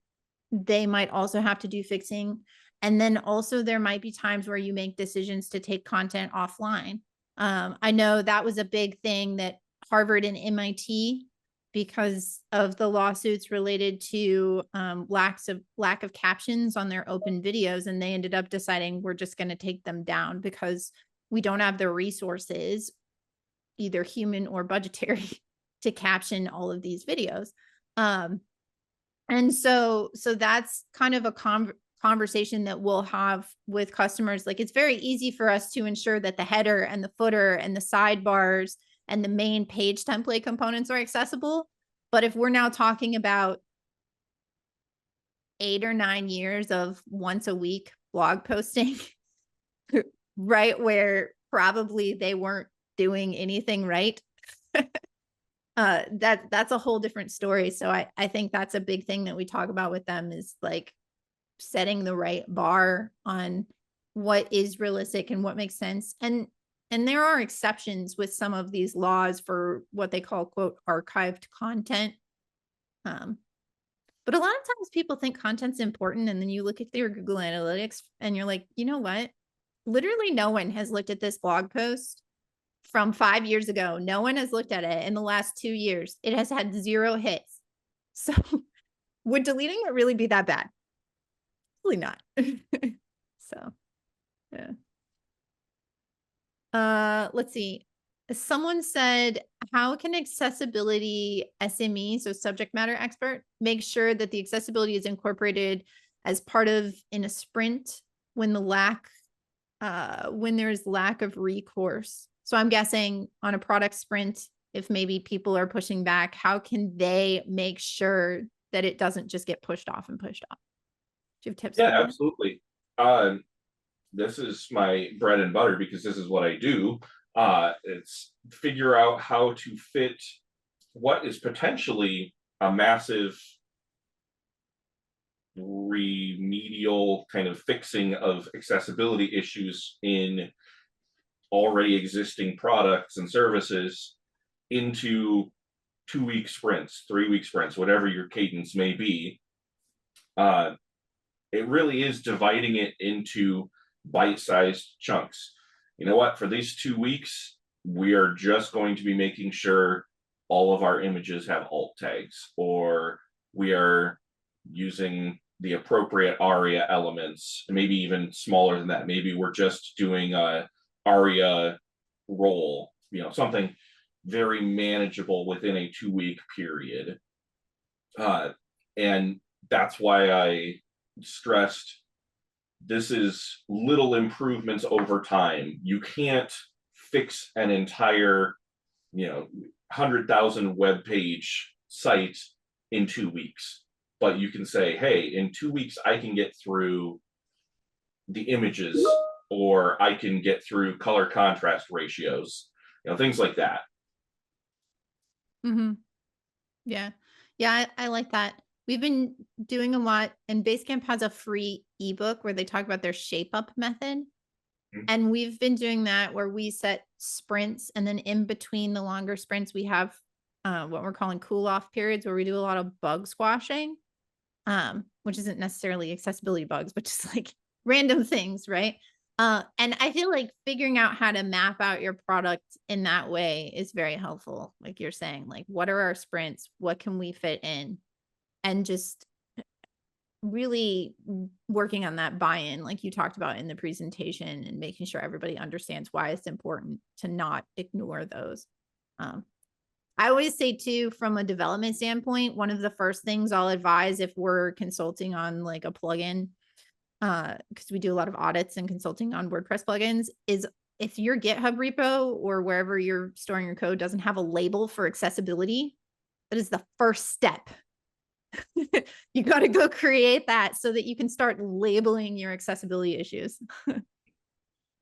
They might also have to do fixing. And then also there might be times where you make decisions to take content offline. I know that was a big thing that Harvard and MIT, because of the lawsuits related to lack of captions on their open videos, and they ended up deciding we're just going to take them down because we don't have the resources, either human or budgetary, to caption all of these videos. And so that's kind of a conversation that we'll have with customers. Like, it's very easy for us to ensure that the header and the footer and the sidebars and the main page template components are accessible. But if we're now talking about 8 or 9 years of once a week blog posting, right, where probably they weren't doing anything right, that's a whole different story. So I think that's a big thing that we talk about with them, is like setting the right bar on what is realistic and what makes sense. And there are exceptions with some of these laws for what they call, quote, archived content. But a lot of times people think content's important, and then you look at their Google Analytics and you're like, you know what? Literally no one has looked at this blog post from 5 years ago. No one has looked at it in the last 2 years. It has had 0 hits. So would deleting it really be that bad? Really not. So, yeah. Let's see. Someone said, how can accessibility SME, so subject matter expert, make sure that the accessibility is incorporated as part of in a sprint when there's lack of recourse? So I'm guessing on a product sprint, if maybe people are pushing back, how can they make sure that it doesn't just get pushed off and pushed off? Do you have tips? Yeah, absolutely. This is my bread and butter because this is what I do. It's figure out how to fit what is potentially a massive remedial kind of fixing of accessibility issues in already existing products and services into 2-week sprints, 3-week sprints, whatever your cadence may be. It really is dividing it into bite-sized chunks. You know what? For these 2 weeks, we are just going to be making sure all of our images have alt tags, or we are using the appropriate ARIA elements, maybe even smaller than that. Maybe we're just doing a ARIA role, something very manageable within a 2-week period. And that's why I stressed this is little improvements over time. You can't fix an entire, 100,000 web page site in 2 weeks. But you can say, hey, in 2 weeks, I can get through the images, or I can get through color contrast ratios, things like that. Mm-hmm. Yeah. Yeah, I like that. We've been doing a lot, and Basecamp has a free ebook where they talk about their shape up method. Mm-hmm. And we've been doing that where we set sprints, and then in between the longer sprints, we have what we're calling cool off periods where we do a lot of bug squashing, which isn't necessarily accessibility bugs, but just like random things, right? And I feel like figuring out how to map out your product in that way is very helpful. Like you're saying, like, what are our sprints? What can we fit in? And just really working on that buy-in, like you talked about in the presentation, and making sure everybody understands why it's important to not ignore those. I always say too, from a development standpoint, one of the first things I'll advise if we're consulting on like a plugin, because we do a lot of audits and consulting on WordPress plugins, is if your GitHub repo or wherever you're storing your code doesn't have a label for accessibility, that is the first step. You got to go create that so that you can start labeling your accessibility issues.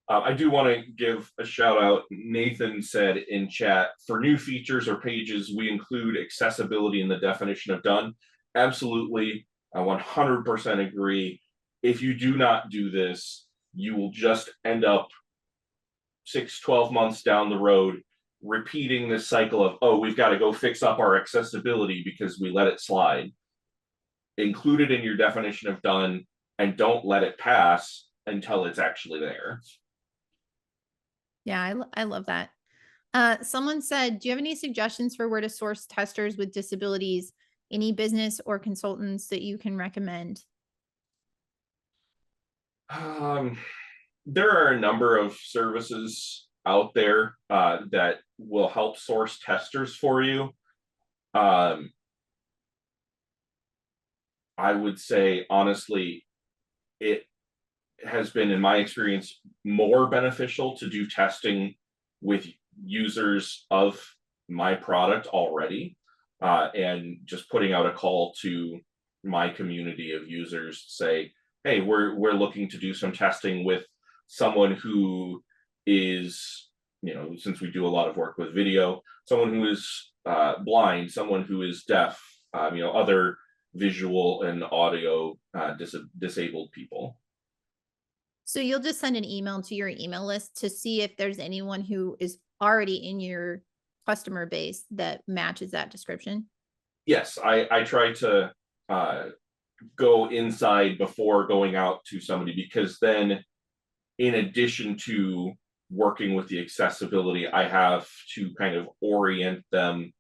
I do want to give a shout out. Nathan said in chat, for new features or pages, we include accessibility in the definition of done. Absolutely. I 100% agree. If you do not do this, you will just end up 6-12 months down the road repeating this cycle of, oh, we've got to go fix up our accessibility because we let it slide. Include it in your definition of done, and don't let it pass until it's actually there. Yeah, I love that. Someone said, do you have any suggestions for where to source testers with disabilities? Any business or consultants that you can recommend? There are a number of services out there that will help source testers for you. I would say, honestly, it has been, in my experience, more beneficial to do testing with users of my product already, and just putting out a call to my community of users to say, hey, we're looking to do some testing with someone who is, since we do a lot of work with video, someone who is blind, someone who is deaf, other visual and audio disabled people. So you'll just send an email to your email list to see if there's anyone who is already in your customer base that matches that description? Yes, I try to go inside before going out to somebody, because then, in addition to working with the accessibility, I have to kind of orient them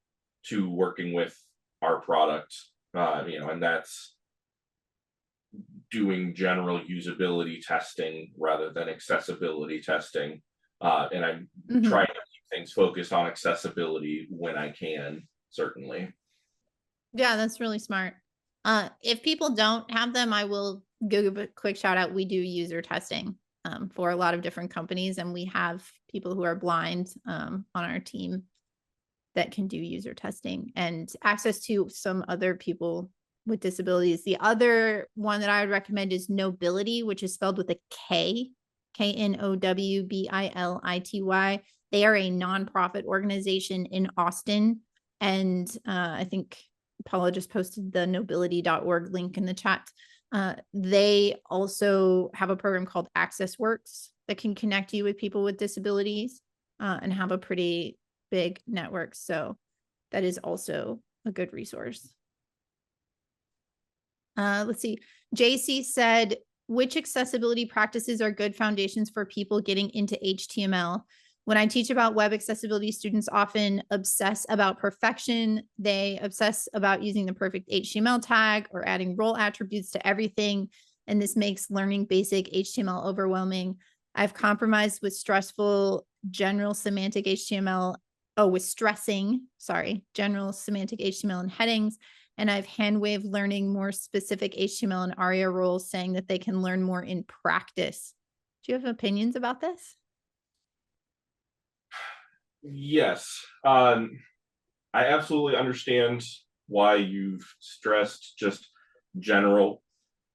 to working with our product, and that's doing general usability testing rather than accessibility testing. And I'm trying to keep things focused on accessibility when I can, certainly. Yeah, that's really smart. If people don't have them, I will give a quick shout out. We do user testing for a lot of different companies, and we have people who are blind on our team that can do user testing, and access to some other people with disabilities. The other one that I would recommend is Knowbility, which is spelled with a K, Knowbility. They are a nonprofit organization in Austin. And I think Paula just posted the knowbility.org link in the chat. They also have a program called Access Works that can connect you with people with disabilities and have a pretty big network. So that is also a good resource. Let's see. JC said, which accessibility practices are good foundations for people getting into HTML? When I teach about web accessibility, students often obsess about perfection. They obsess about using the perfect HTML tag or adding role attributes to everything. And this makes learning basic HTML overwhelming. I've compromised with stressful general semantic HTML. Oh, with stressing, sorry, general semantic HTML and headings. And I've hand waved learning more specific HTML and ARIA roles, saying that they can learn more in practice. Do you have opinions about this? Yes. I absolutely understand why you've stressed just general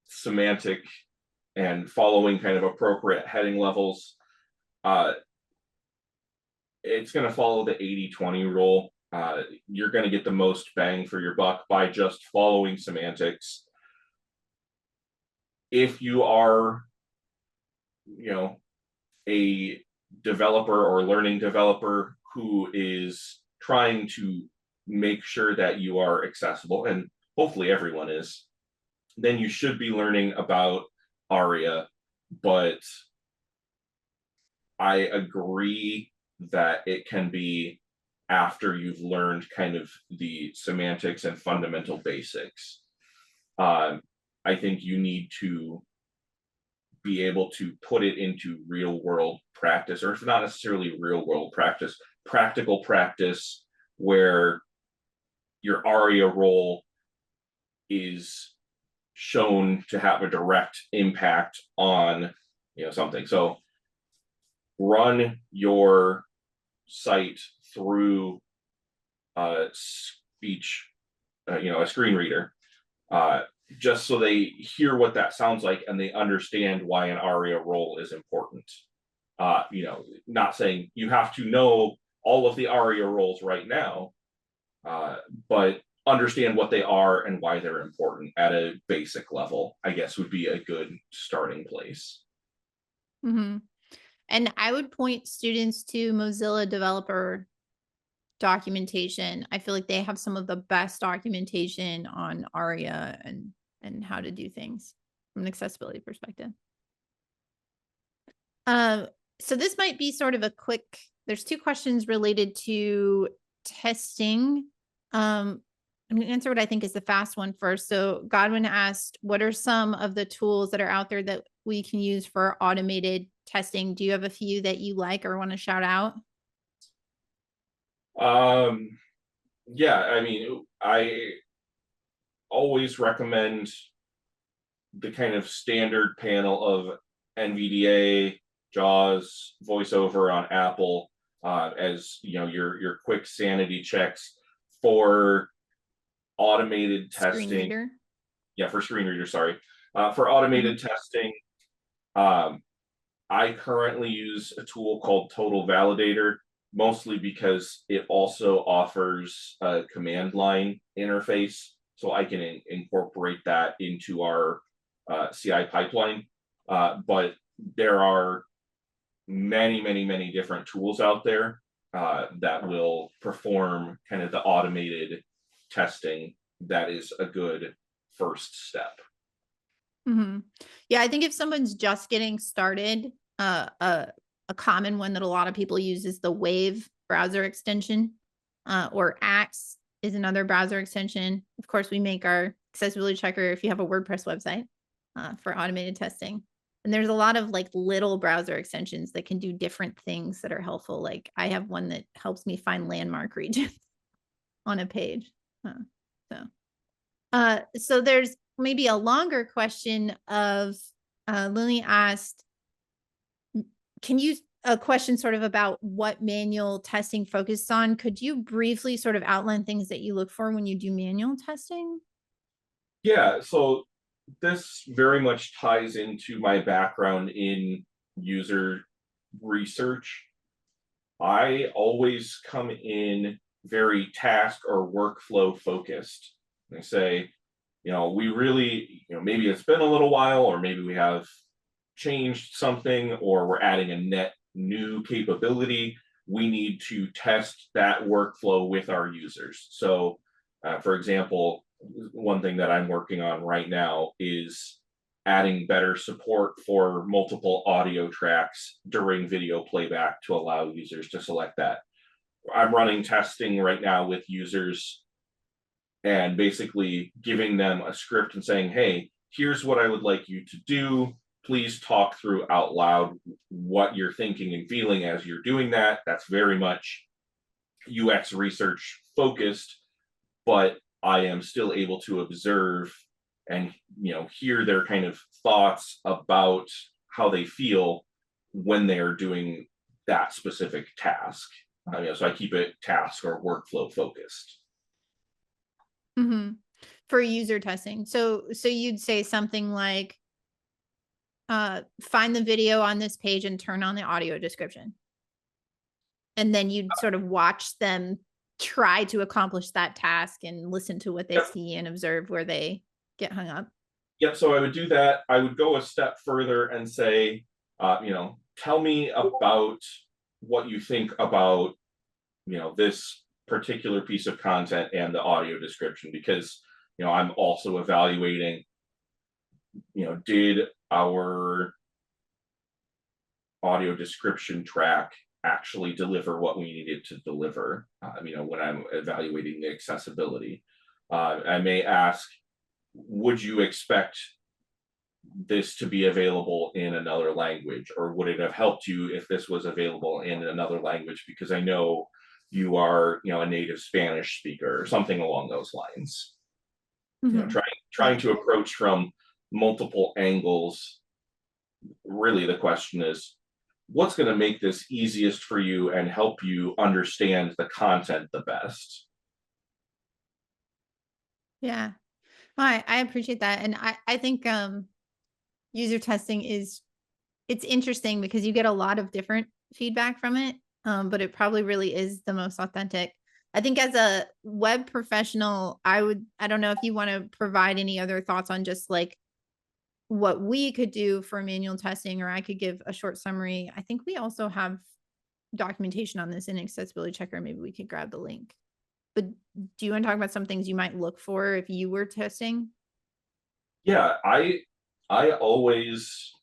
semantic and following kind of appropriate heading levels. It's going to follow the 80-20 rule. You're going to get the most bang for your buck by just following semantics. If you are, a developer or learning developer who is trying to make sure that you are accessible, and hopefully everyone is, then you should be learning about ARIA. But I agree that it can be after you've learned kind of the semantics and fundamental basics. I think you need to be able to put it into real world practice, or if not necessarily real world practice, practical practice where your ARIA role is shown to have a direct impact on something. So run your site through speech, a screen reader, just so they hear what that sounds like and they understand why an ARIA role is important. Not saying you have to know all of the ARIA roles right now, but understand what they are and why they're important at a basic level, I guess would be a good starting place. Mm-hmm. And I would point students to Mozilla developer documentation. I feel like they have some of the best documentation on ARIA and how to do things from an accessibility perspective. So this might be sort of a quick, there's two questions related to testing. I'm going to answer what I think is the fast one first. So Godwin asked, what are some of the tools that are out there that we can use for automated testing? Do you have a few that you like or want to shout out? Yeah, I mean, I always recommend the kind of standard panel of NVDA, JAWS, VoiceOver on Apple, as your quick sanity checks for automated testing. Screen reader. Yeah, for screen reader, sorry. For automated testing, I currently use a tool called Total Validator, mostly because it also offers a command line interface, so I can incorporate that into our CI pipeline. But there are many, many, many different tools out there that will perform kind of the automated testing. That is a good first step. Mm-hmm. Yeah, I think if someone's just getting started, a common one that a lot of people use is the Wave browser extension, or Axe is another browser extension. Of course, we make our accessibility checker if you have a WordPress website for automated testing. And there's a lot of like little browser extensions that can do different things that are helpful. Like I have one that helps me find landmark regions on a page. So there's maybe a longer question of Lily asked, a question sort of about what manual testing focuses on. Could you briefly sort of outline things that you look for when you do manual testing? Yeah, so this very much ties into my background in user research. I always come in very task or workflow focused. I say, we really, maybe it's been a little while, or maybe we have changed something, or we're adding a net new capability. We need to test that workflow with our users. So, for example, one thing that I'm working on right now is adding better support for multiple audio tracks during video playback to allow users to select that. I'm running testing right now with users and basically giving them a script and saying, hey, here's what I would like you to do. Please talk through out loud what you're thinking and feeling as you're doing that. That's very much UX research focused, but I am still able to observe and hear their kind of thoughts about how they feel when they are doing that specific task. So I keep it task or workflow focused. Mm-hmm. For user testing. So you'd say something like, find the video on this page and turn on the audio description. And then you'd sort of watch them try to accomplish that task and listen to what they see and observe where they get hung up. Yep. So I would do that. I would go a step further and say, tell me about what you think about, this particular piece of content and the audio description, because, I'm also evaluating, did our audio description track actually deliver what we needed to deliver? When I'm evaluating the accessibility, I may ask, would you expect this to be available in another language, or would it have helped you if this was available in another language, because I know you are a native Spanish speaker, or something along those lines. Mm-hmm. Trying to approach from multiple angles. Really the question is, what's going to make this easiest for you and help you understand the content the best? Yeah, I appreciate that. And I think user testing it's interesting because you get a lot of different feedback from it, but it probably really is the most authentic. I think as a web professional, I don't know if you want to provide any other thoughts on just like what we could do for manual testing, or I could give a short summary. I think we also have documentation on this in Accessibility Checker. Maybe we could grab the link. But do you want to talk about some things you might look for if you were testing? Yeah, I always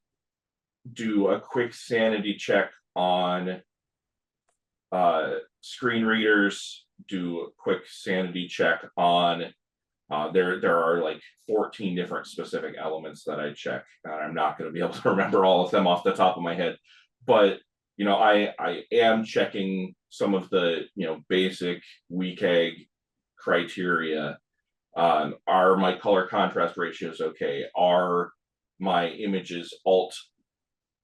do a quick sanity check on screen readers, do a quick sanity check on there are like 14 different specific elements that I check, and I'm not going to be able to remember all of them off the top of my head, but I am checking some of the basic WCAG criteria. Are my color contrast ratios okay? Are my images alt?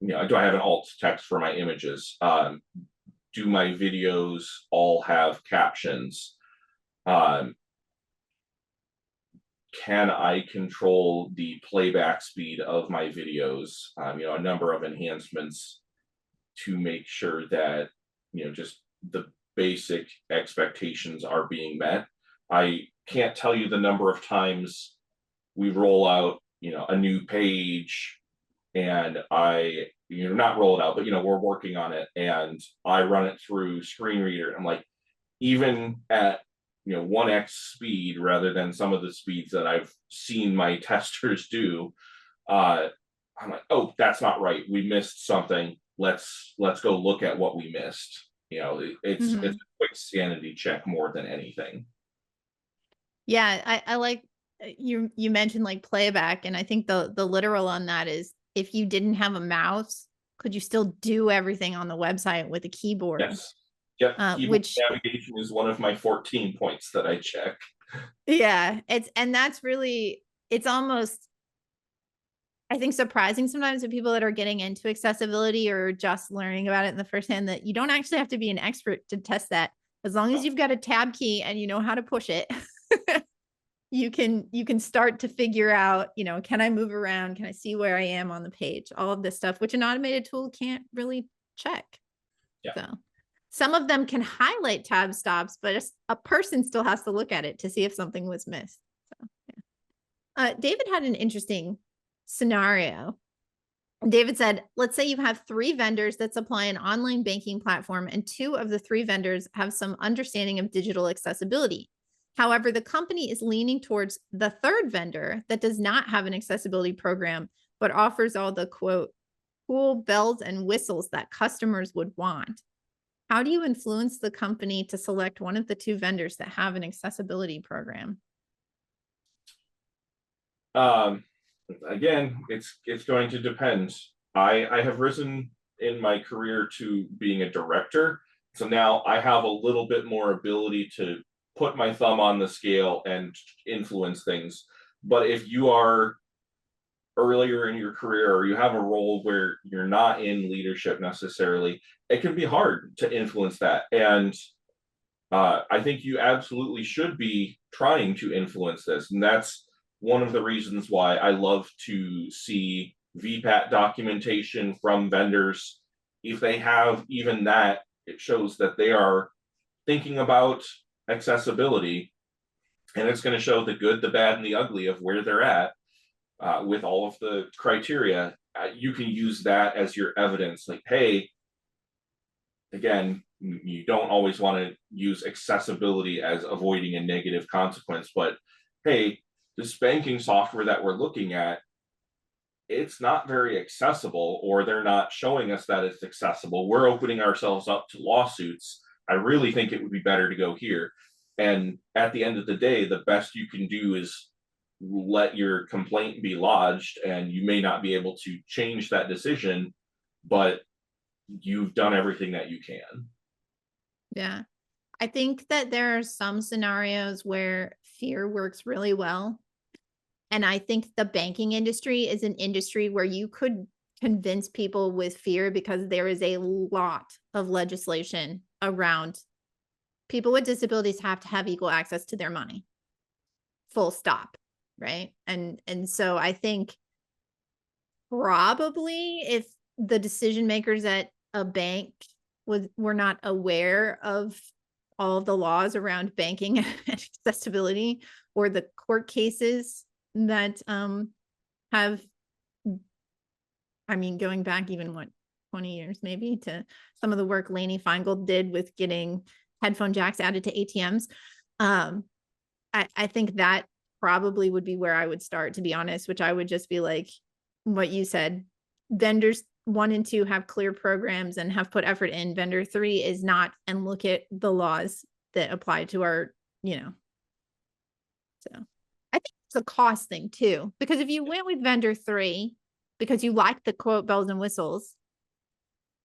Do I have an alt text for my images? Do my videos all have captions? Can I control the playback speed of my videos? A number of enhancements to make sure that just the basic expectations are being met. I can't tell you the number of times we roll out a new page, and I not roll it out, but we're working on it, and I run it through screen reader, and I'm like, even at 1x speed rather than some of the speeds that I've seen my testers do, I'm like, oh, that's not right, we missed something, let's go look at what we missed. It's a quick sanity check more than anything. Yeah, I like you mentioned like playback, and I think the literal on that is, if you didn't have a mouse, could you still do everything on the website with a keyboard? Yes. Yep. Which navigation is one of my 14 points that I check. Yeah, it's almost, I think, surprising sometimes to people that are getting into accessibility or just learning about it in the first hand, that you don't actually have to be an expert to test that. As long as you've got a tab key and you know how to push it, you can start to figure out, can I move around? Can I see where I am on the page? All of this stuff, which an automated tool can't really check. Yeah. So some of them can highlight tab stops, but a person still has to look at it to see if something was missed. So, yeah. David had an interesting scenario. David said, let's say you have 3 vendors that supply an online banking platform, and 2 of the 3 vendors have some understanding of digital accessibility. However, the company is leaning towards the 3rd vendor that does not have an accessibility program, but offers all the quote, cool bells and whistles that customers would want. How do you influence the company to select one of the two vendors that have an accessibility program? Again, it's going to depend. I have risen in my career to being a director, so now I have a little bit more ability to put my thumb on the scale and influence things. But if you are earlier in your career or you have a role where you're not in leadership necessarily, it can be hard to influence that. And I think you absolutely should be trying to influence this. And that's one of the reasons why I love to see VPAT documentation from vendors. If they have even that, it shows that they are thinking about accessibility, and it's going to show the good, the bad, and the ugly of where they're at with all of the criteria. You can use that as your evidence. Like, hey, again, you don't always want to use accessibility as avoiding a negative consequence, but hey, this banking software that we're looking at, it's not very accessible, or they're not showing us that it's accessible. We're opening ourselves up to lawsuits. I really think it would be better to go here. And at the end of the day, the best you can do is let your complaint be lodged, and you may not be able to change that decision, but you've done everything that you can. Yeah. I think that there are some scenarios where fear works really well. And I think the banking industry is an industry where you could convince people with fear, because there is a lot of legislation around people with disabilities have to have equal access to their money. Full stop. Right. And so I think probably if the decision makers at a bank were not aware of all of the laws around banking and accessibility, or the court cases that have, I mean, going back even 20 years maybe, to some of the work Lainey Feingold did with getting headphone jacks added to ATMs. I think that probably would be where I would start, to be honest, which I would just be like what you said. Vendors 1 and 2 have clear programs and have put effort in. Vendor 3 is not, and look at the laws that apply to our, so I think it's a cost thing too, because if you went with vendor 3 because you like the quote bells and whistles,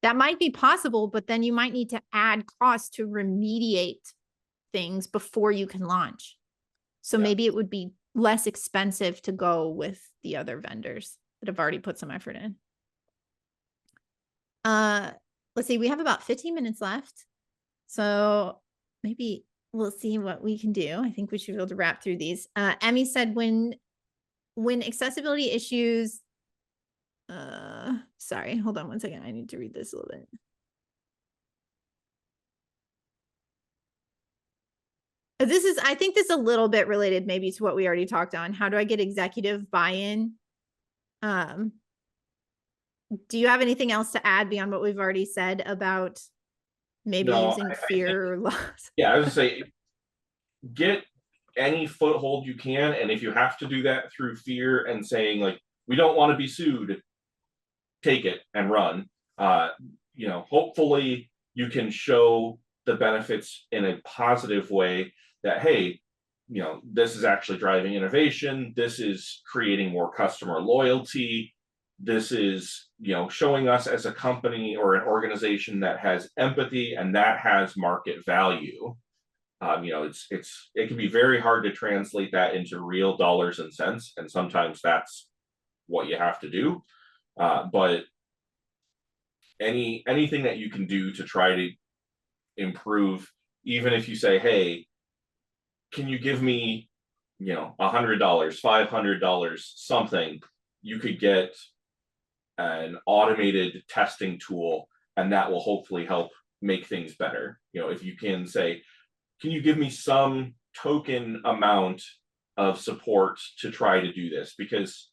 that might be possible, but then you might need to add costs to remediate things before you can launch. So maybe it would be less expensive to go with the other vendors that have already put some effort in. Let's see, we have about 15 minutes left. So maybe we'll see what we can do. I think we should be able to wrap through these. Emmy said when accessibility issues, sorry, hold on one second. I need to read this a little bit. This is, I think this is a little bit related maybe to what we already talked on. How do I get executive buy-in? Do you have anything else to add beyond what we've already said about maybe using fear or loss? Yeah, I was gonna say, get any foothold you can, and if you have to do that through fear and saying like, we don't want to be sued, take it and run. Hopefully you can show the benefits in a positive way, that hey, this is actually driving innovation, this is creating more customer loyalty, this is showing us as a company or an organization that has empathy and that has market value. It can be very hard to translate that into real dollars and cents, and sometimes that's what you have to do. But anything that you can do to try to improve, even if you say, hey, can you give me $100, $500, something, you could get an automated testing tool, and that will hopefully help make things better. If you can say, can you give me some token amount of support to try to do this, because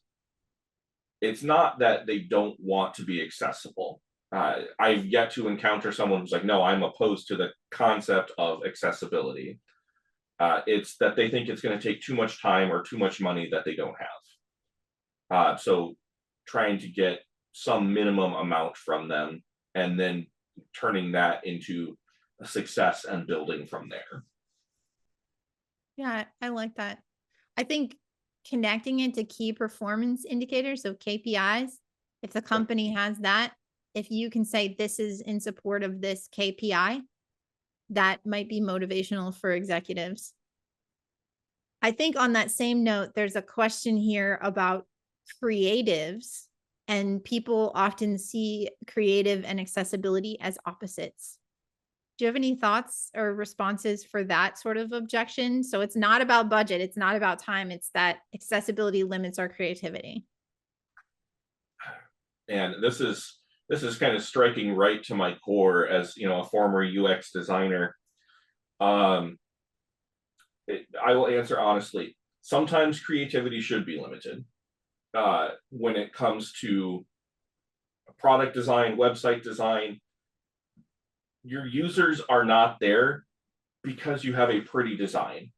it's not that they don't want to be accessible. I've yet to encounter someone who's like, no, I'm opposed to the concept of accessibility. It's that they think it's going to take too much time or too much money that they don't have. So trying to get some minimum amount from them and then turning that into a success and building from there. Yeah, I like that. I think connecting it to key performance indicators, so KPIs, if the company has that, if you can say this is in support of this KPI, that might be motivational for executives. I think on that same note, there's a question here about creatives, and people often see creative and accessibility as opposites. Do you have any thoughts or responses for that sort of objection? So it's not about budget. It's not about time. It's that accessibility limits our creativity. And this is kind of striking right to my core as, you know, a former UX designer. I will answer honestly. Sometimes creativity should be limited when it comes to product design, website design. Your users are not there because you have a pretty design.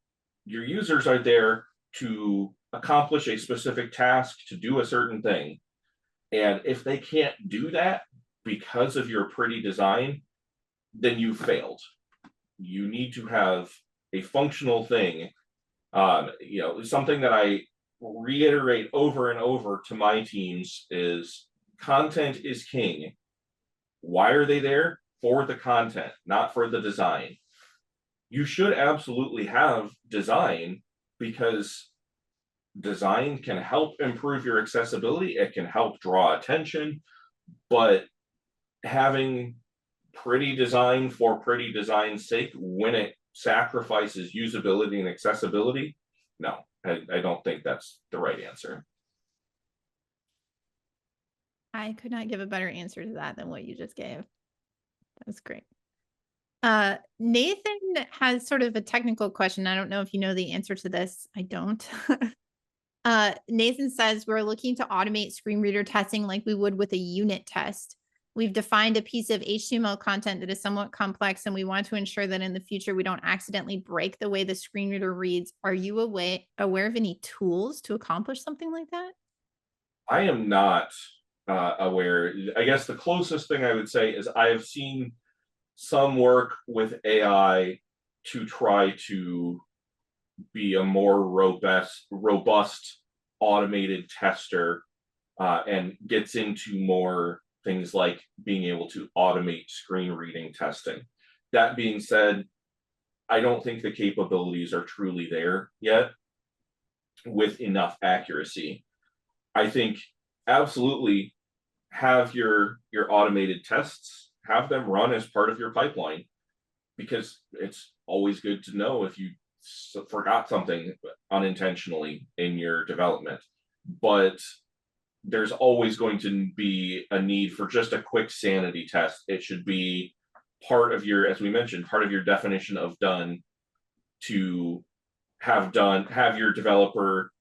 Your users are there to accomplish a specific task, to do a certain thing. And if they can't do that because of your pretty design, then you failed. You need to have a functional thing. You know, something that I reiterate over and over to my teams is content is king. Why are they there? For the content, not for the design. You should absolutely have design because design can help improve your accessibility. It can help draw attention, but having pretty design for pretty design's sake when it sacrifices usability and accessibility, no, I don't think that's the right answer. I could not give a better answer to that than what you just gave. That was great. Nathan has sort of a technical question. I don't know if you know the answer to this. I don't. Nathan says, we're looking to automate screen reader testing like we would with a unit test. We've defined a piece of HTML content that is somewhat complex, and we want to ensure that in the future we don't accidentally break the way the screen reader reads. Are you aware of any tools to accomplish something like that? I am not aware. I guess the closest thing I would say is I have seen some work with AI to try to be a more robust automated tester and gets into more things like being able to automate screen reading testing. That being said, I don't think the capabilities are truly there yet with enough accuracy. I think absolutely have your automated tests, have them run as part of your pipeline, because it's always good to know if you forgot something unintentionally in your development. But there's always going to be a need for just a quick sanity test. It should be part of your, as we mentioned, part of your definition of done, to have your developer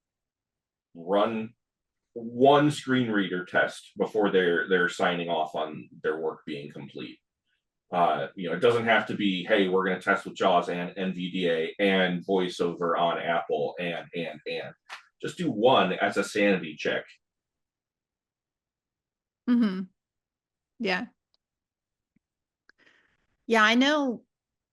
run one screen reader test before they're signing off on their work being complete. You know, it doesn't have to be, hey, we're going to test with JAWS and NVDA and VoiceOver on Apple and just do one as a sanity check. Mm-hmm. Yeah. Yeah, I know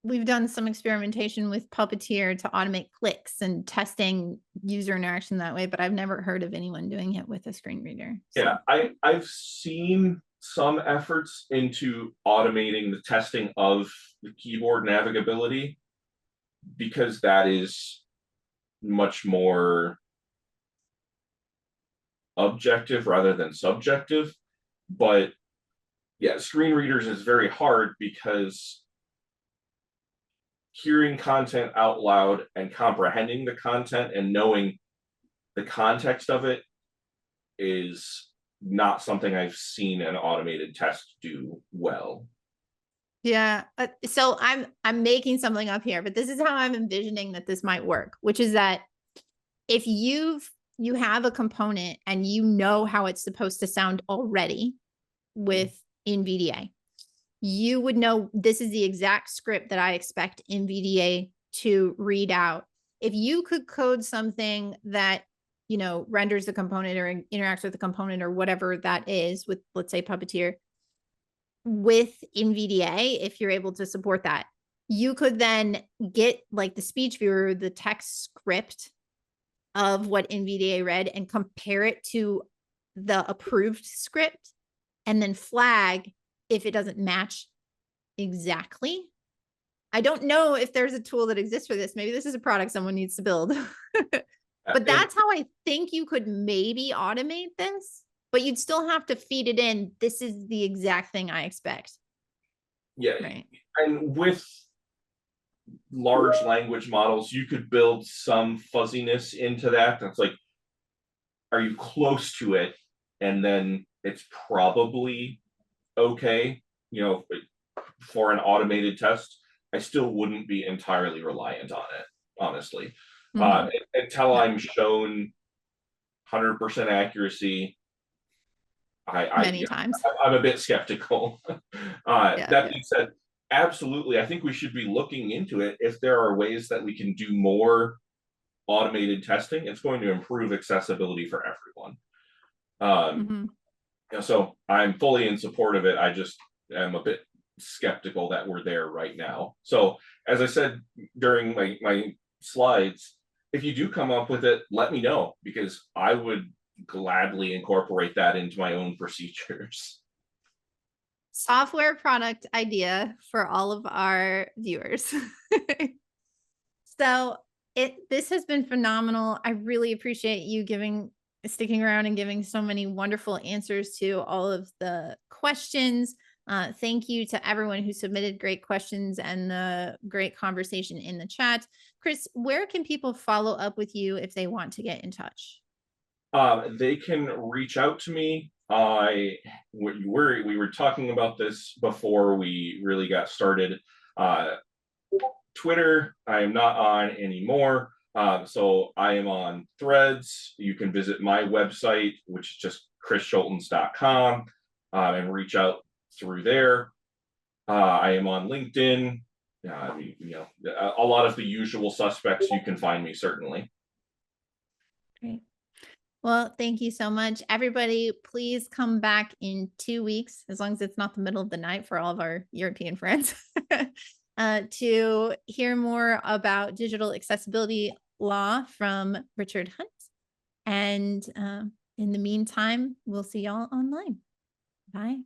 we've done some experimentation with Puppeteer to automate clicks and testing user interaction that way, but I've never heard of anyone doing it with a screen reader. So. Yeah, I've seen some efforts into automating the testing of the keyboard navigability, because that is much more objective rather than subjective. But yeah, screen readers is very hard because hearing content out loud and comprehending the content and knowing the context of it is not something I've seen an automated test do well. Yeah. So I'm making something up here, but this is how I'm envisioning that this might work, which is that if you have a component and you know how it's supposed to sound already with NVDA, you would know this is the exact script that I expect NVDA to read out. If you could code something that renders the component or interacts with the component or whatever that is with, let's say, Puppeteer with NVDA, if you're able to support that, you could then get like the speech viewer, the text script of what NVDA read and compare it to the approved script and then flag if it doesn't match exactly. I don't know if there's a tool that exists for this. Maybe this is a product someone needs to build. But that's how I think you could maybe automate this, but you'd still have to feed it in. This is the exact thing I expect. Yeah. Right. And with large language models, you could build some fuzziness into that. That's like, are you close to it? And then it's probably okay, for an automated test. I still wouldn't be entirely reliant on it, honestly. Until I'm shown 100% accuracy, Many times. I'm a bit skeptical. That being said, absolutely, I think we should be looking into it. If there are ways that we can do more automated testing, it's going to improve accessibility for everyone. So I'm fully in support of it. I just am a bit skeptical that we're there right now. So as I said during my slides, if you do come up with it, let me know, because I would gladly incorporate that into my own procedures. Software product idea for all of our viewers. So this has been phenomenal. I really appreciate you sticking around and giving so many wonderful answers to all of the questions. Thank you to everyone who submitted great questions and the great conversation in the chat. Chris, where can people follow up with you if they want to get in touch? They can reach out to me. We were talking about this before we really got started. Twitter, I am not on anymore. So I am on Threads. You can visit my website, which is just chrisscholtens.com, and reach out through there. I am on LinkedIn. A lot of the usual suspects, you can find me, certainly. Great. Well, thank you so much. Everybody, please come back in 2 weeks, as long as it's not the middle of the night for all of our European friends, to hear more about digital accessibility law from Richard Hunt. And in the meantime, we'll see y'all online. Bye.